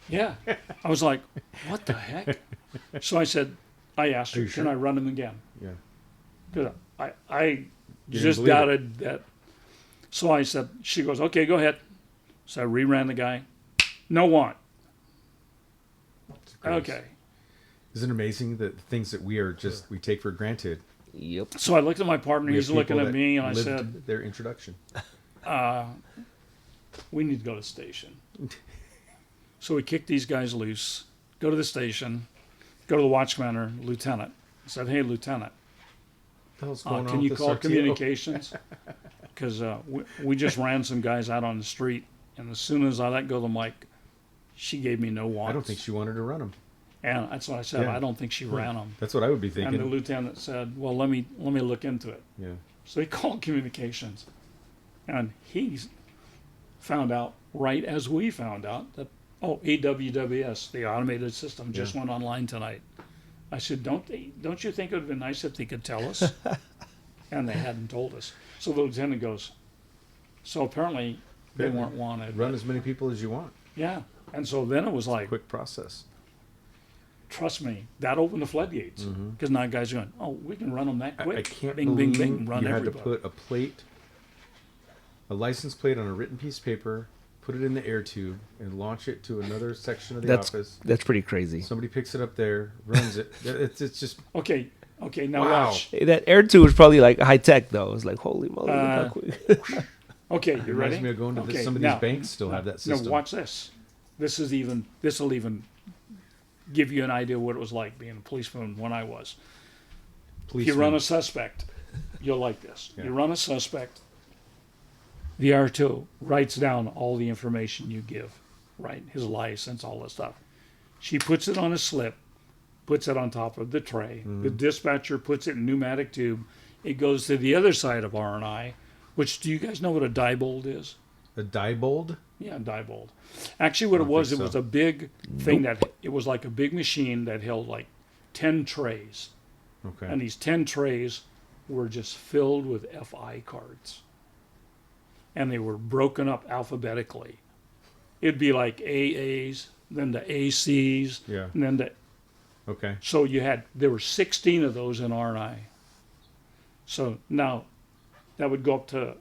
Yeah. I was like, what the heck? So I asked her, Are you can sure? I run them again? Yeah. Because I didn't just believe it. doubted that. So I said, she goes, okay, go ahead. So I reran the guy. No want. It's gross. Okay. Isn't it amazing that the things that we take for granted? Yep. So I looked at my partner. We have He's looking people at that me, and I lived said, their introduction. "We need to go to the station." So we kicked these guys loose. Go to the station. Go to the watch commander, lieutenant. I said, "Hey, lieutenant, What the hell's going on can with you this call RTO? communications? Because we just ran some guys out on the street, and as soon as I let go of the mic, she gave me no wants. I don't think she wanted to run them. And that's what I said. Yeah. I don't think she ran them. That's what I would be And thinking. the lieutenant said, "Well, let me look into it." Yeah. So he called communications, and he found out right as we found out that AWWS, the automated system, just went online tonight. I said, don't you think it would have been nice if they could tell us? And they hadn't told us. So the lieutenant goes, so apparently they Yeah. weren't wanted. Run as many people as you want. Yeah. And so then it was like, Quick process. trust me, that opened the floodgates. Because now guys are going, oh, we can run them that quick. I can't bing, believe bing, bing, run you had everybody. to put a license plate on a written piece of paper, put it in the air tube, and launch it to another section of the office. That's pretty crazy. Somebody picks it up there, runs it. It's just Okay, now Wow. watch. That Air 2 was probably like high tech though. It's like holy moly, look how quick. Okay, you it reminds ready? me of going to Okay, some of now- these banks still have that system. Now watch this. This will even give you an idea what it was like being a policeman when I was. If you run a suspect, you'll like this. Yeah. You run a suspect, the R2 writes down all the information you give, right? His license, all this stuff. She puts it on a slip, puts it on top of the tray. The dispatcher puts it in pneumatic tube. It goes to the other side of R&I, which, do you guys know what a diebold is? A diebold? Yeah, diebold. Actually, what it was, think it so. was a big thing it was like a big machine that held like 10 trays. Okay. And these 10 trays were just filled with FI cards. And they were broken up alphabetically. It'd be like AAs, then the ACs, Yeah. and then the. Okay. So there were 16 of those in R&I. So now that would go up to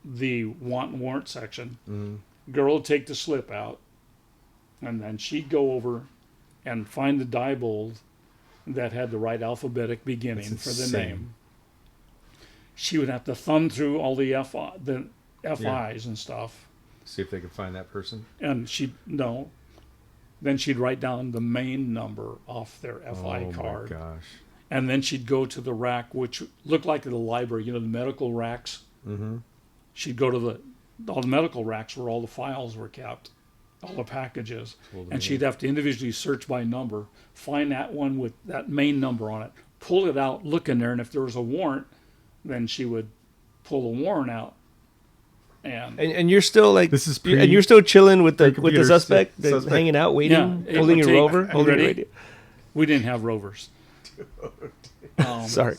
the want and warrant section. Girl would take the slip out, and then she'd go over and find the diebold that had the right alphabetic beginning That's for the insane. name. She would have to thumb through all the FIs and stuff, See if they could find that person. and then she'd write down the main number off their FI Oh card. my gosh. And then she'd go to the rack, which looked like the library, the medical racks. Mm-hmm. She'd go to all the medical racks where all the files were kept, all the packages. And she'd have to individually search by number, find that one with that main number on it, pull it out, look in there, and if there was a warrant, then she would pull the warrant out. And you're still like This is and you're still chilling with the pre-computer suspect, suspect. hanging out, waiting, Yeah, it holding would your take- rover, you holding your ready? radio. We didn't have rovers. Sorry.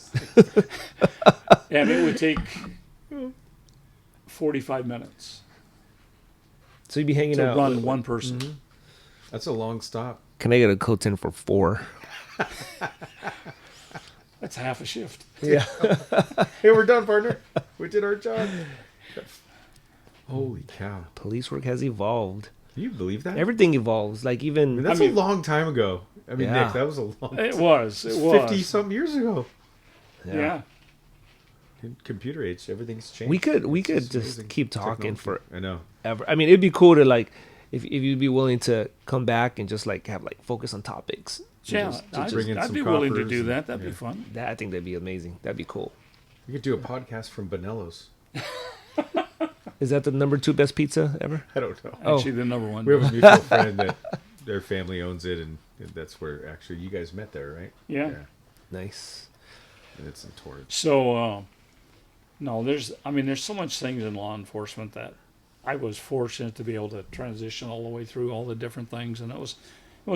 And it would take 45 minutes So you'd be hanging to out. run one person. That's a long stop. Can I get a code 10 for 4? That's half a shift. Yeah. Hey, we're done, partner. We did our job. Holy cow. Police work has evolved. Can you believe that? Everything evolves. Like I even mean, that's a long time ago. I mean, Yeah. Nick, that was a long It was. It was. 50-something years ago. Yeah. In computer age, everything's changed. we could It's just amazing. keep talking Technology. I know. forever. I mean, it'd be cool to like if you'd be willing to come back and just like have like focus on topics. Yeah, just bring in I'd some be willing to coppers do and- that. That'd yeah. be fun. That I think that'd be amazing. That'd be cool. We could do a podcast from Bonello's. Is that the number 2 best pizza ever? I don't know. Oh. Actually, the number one. We have a mutual friend that their family owns it, and that's where actually you guys met there, right? Yeah. Nice. And it's in Torrance. So, no, there's so much things in law enforcement that I was fortunate to be able to transition all the way through all the different things, and it was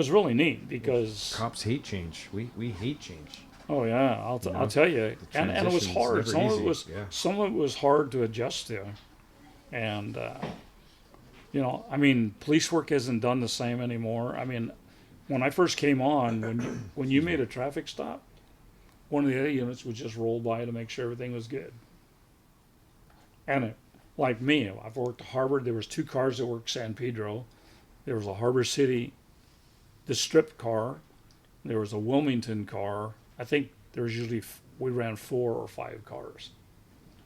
really neat because Cops hate change. We hate change. oh yeah, I'll tell you, and it was transition's hard. never Some of it easy, was yeah. some of it was hard to adjust to, and I mean, police work isn't done the same anymore. I mean, when I first came on, when you made a traffic stop, one of the other units would just roll by to make sure everything was good. And like me, I've worked at Harbor. There was 2 cars that worked San Pedro. There was a Harbor City, the strip car. There was a Wilmington car. I think there was usually, we ran 4 or 5 cars.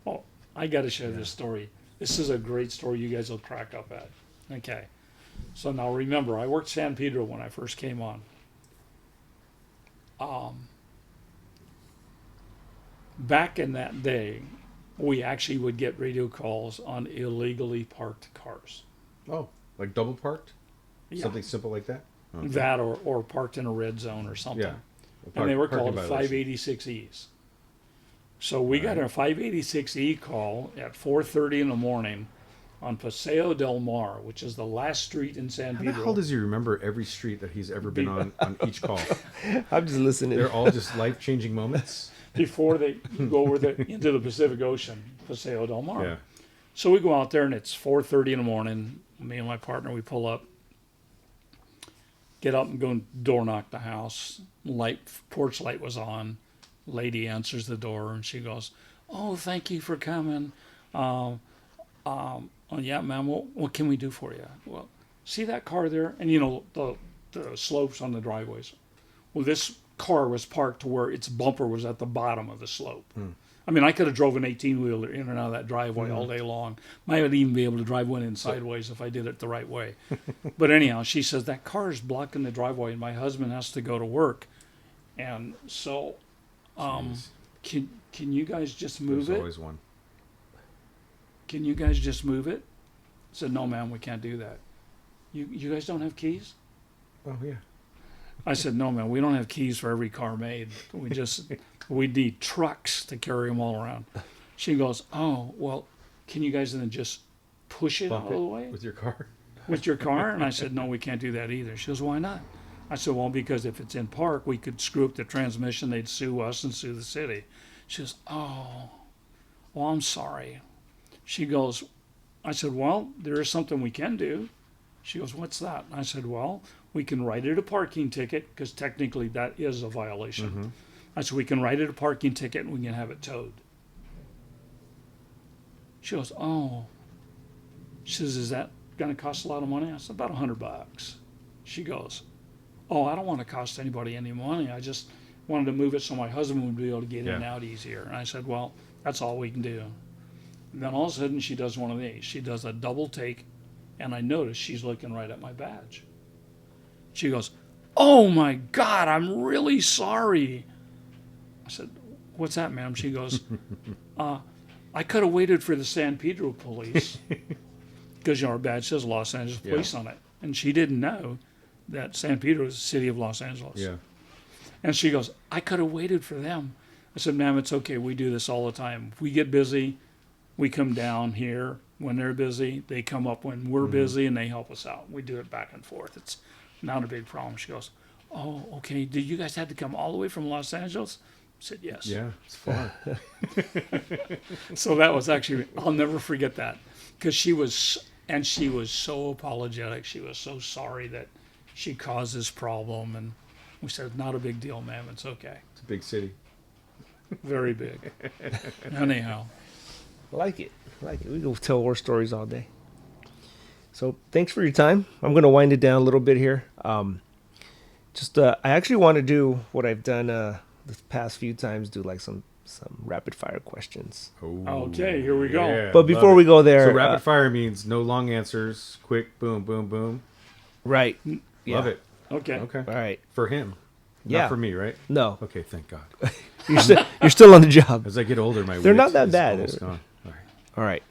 Oh, I got to share this story. This is a great story you guys will crack up at. Okay. So now remember, I worked San Pedro when I first came on. Back in that day, we actually would get radio calls on illegally parked cars. Oh, like double parked? Yeah. Something simple like that? Okay. That or parked in a red zone or something. Yeah. And they were Parking called violation. 586Es. So we got a 586E call at 4:30 in the morning on Paseo del Mar, which is the last street in San How the Pedro. hell does he remember every street that he's ever been on each call? I'm just listening. They're all just life-changing moments? Before they go over into the Pacific Ocean, Paseo del Mar. Yeah. So we go out there and it's 4:30 in the morning. Me and my partner, we pull up, get up and go and door knock the house. Porch light was on. Lady answers the door and she goes, "Oh, thank you for coming. Oh, yeah, ma'am. What can we do for you?" Well, see that car there, and you know the slopes on the driveways. Well, this car was parked to where its bumper was at the bottom of the slope. I mean, I could have drove an 18-wheeler in and out of that driveway all day long. Might even be able to drive one in sideways if I did it the right way. But anyhow, she says, that car is blocking the driveway and my husband has to go to work. And so, can you guys just move There's it? always one. Can you guys just move it? I said, no, ma'am, we can't do that. You guys don't have keys? Oh, yeah. I said, no, man, we don't have keys for every car made. We need trucks to carry them all around. She goes, oh, well, can you guys then just push it Bump out of the it way with your car? with your car? And I said, no, we can't do that either. She goes, why not? I said, well, because if it's in park, we could screw up the transmission. They'd sue us and sue the city. She goes, oh, well, I'm sorry. She goes, I said, well, there is something we can do. She goes, what's that? And I said, well, we can write it a parking ticket because technically that is a violation. I said, we can write it a parking ticket and we can have it towed. She goes, oh. She says, is that going to cost a lot of money? I said, about $100. She goes, oh, I don't want to cost anybody any money. I just wanted to move it so my husband would be able to get in and out easier. And I said, well, that's all we can do. And then all of a sudden she does one of these. She does a double take, and I notice she's looking right at my badge. She goes, oh my God, I'm really sorry. I said, what's that, ma'am? She goes, I could have waited for the San Pedro police because our badge says Los Angeles Police on it. And she didn't know that San Pedro is the city of Los Angeles. Yeah. And she goes, I could have waited for them. I said, ma'am, it's okay. We do this all the time. If we get busy, we come down here when they're busy. They come up when we're busy and they help us out. We do it back and forth. It's not a big problem. She goes, oh, okay. Did you guys have to come all the way from Los Angeles? I said, yes. Yeah, it's far. So that was actually, I'll never forget that. Because she was so apologetic. She was so sorry that she caused this problem. And we said, not a big deal, ma'am. It's okay. It's a big city. Very big. Anyhow. Like it. We go tell war stories all day. So thanks for your time. I'm going to wind it down a little bit here. I actually want to do what I've done the past few times, do like some rapid fire questions. Okay, here we go. Yeah, But before we go there, so rapid fire means no long answers, quick, boom, boom, boom. right? Yeah. Love it. Okay. Okay. All right. For him. Yeah. Not for me, right? No, Okay, thank God. you're still on the job. As I get older, my They're wit not that is bad. almost gone. All right. All right.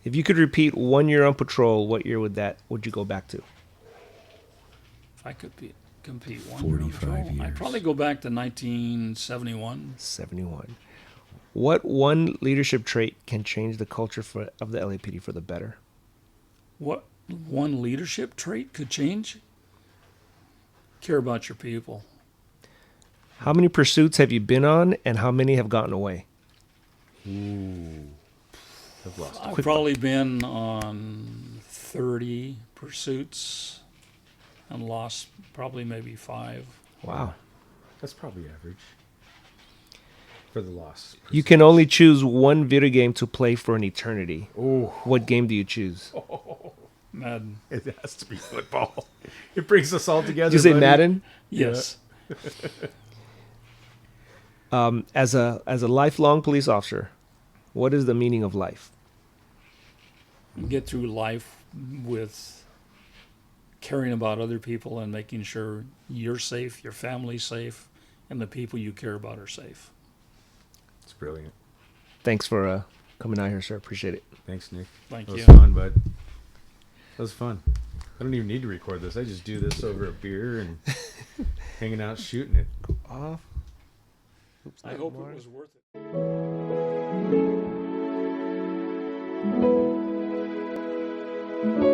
If you could repeat 1 year on patrol, what year would you go back to? If I could compete 45 years. I'd probably go back to 1971. 71. What one leadership trait can change the culture of the LAPD for the better? What one leadership trait could change? Care about your people. How many pursuits have you been on, and how many have gotten away? I've lost. I've probably been on 30 pursuits and lost probably maybe 5. Wow. That's probably average. For the loss. You can only choose one video game to play for an eternity. Oh. What game do you choose? Madden. It has to be football. It brings us all together. Did you say buddy. Madden? Yes. As a lifelong police officer, what is the meaning of life? Get through life with caring about other people and making sure you're safe, your family's safe, and the people you care about are safe. It's brilliant. Thanks for coming out here, sir. Appreciate it. Thanks, Nick. Thank That was you. fun, bud. That was fun. I don't even need to record this. I just do this over a beer and hanging out shooting it. Off. I hope it was worth it.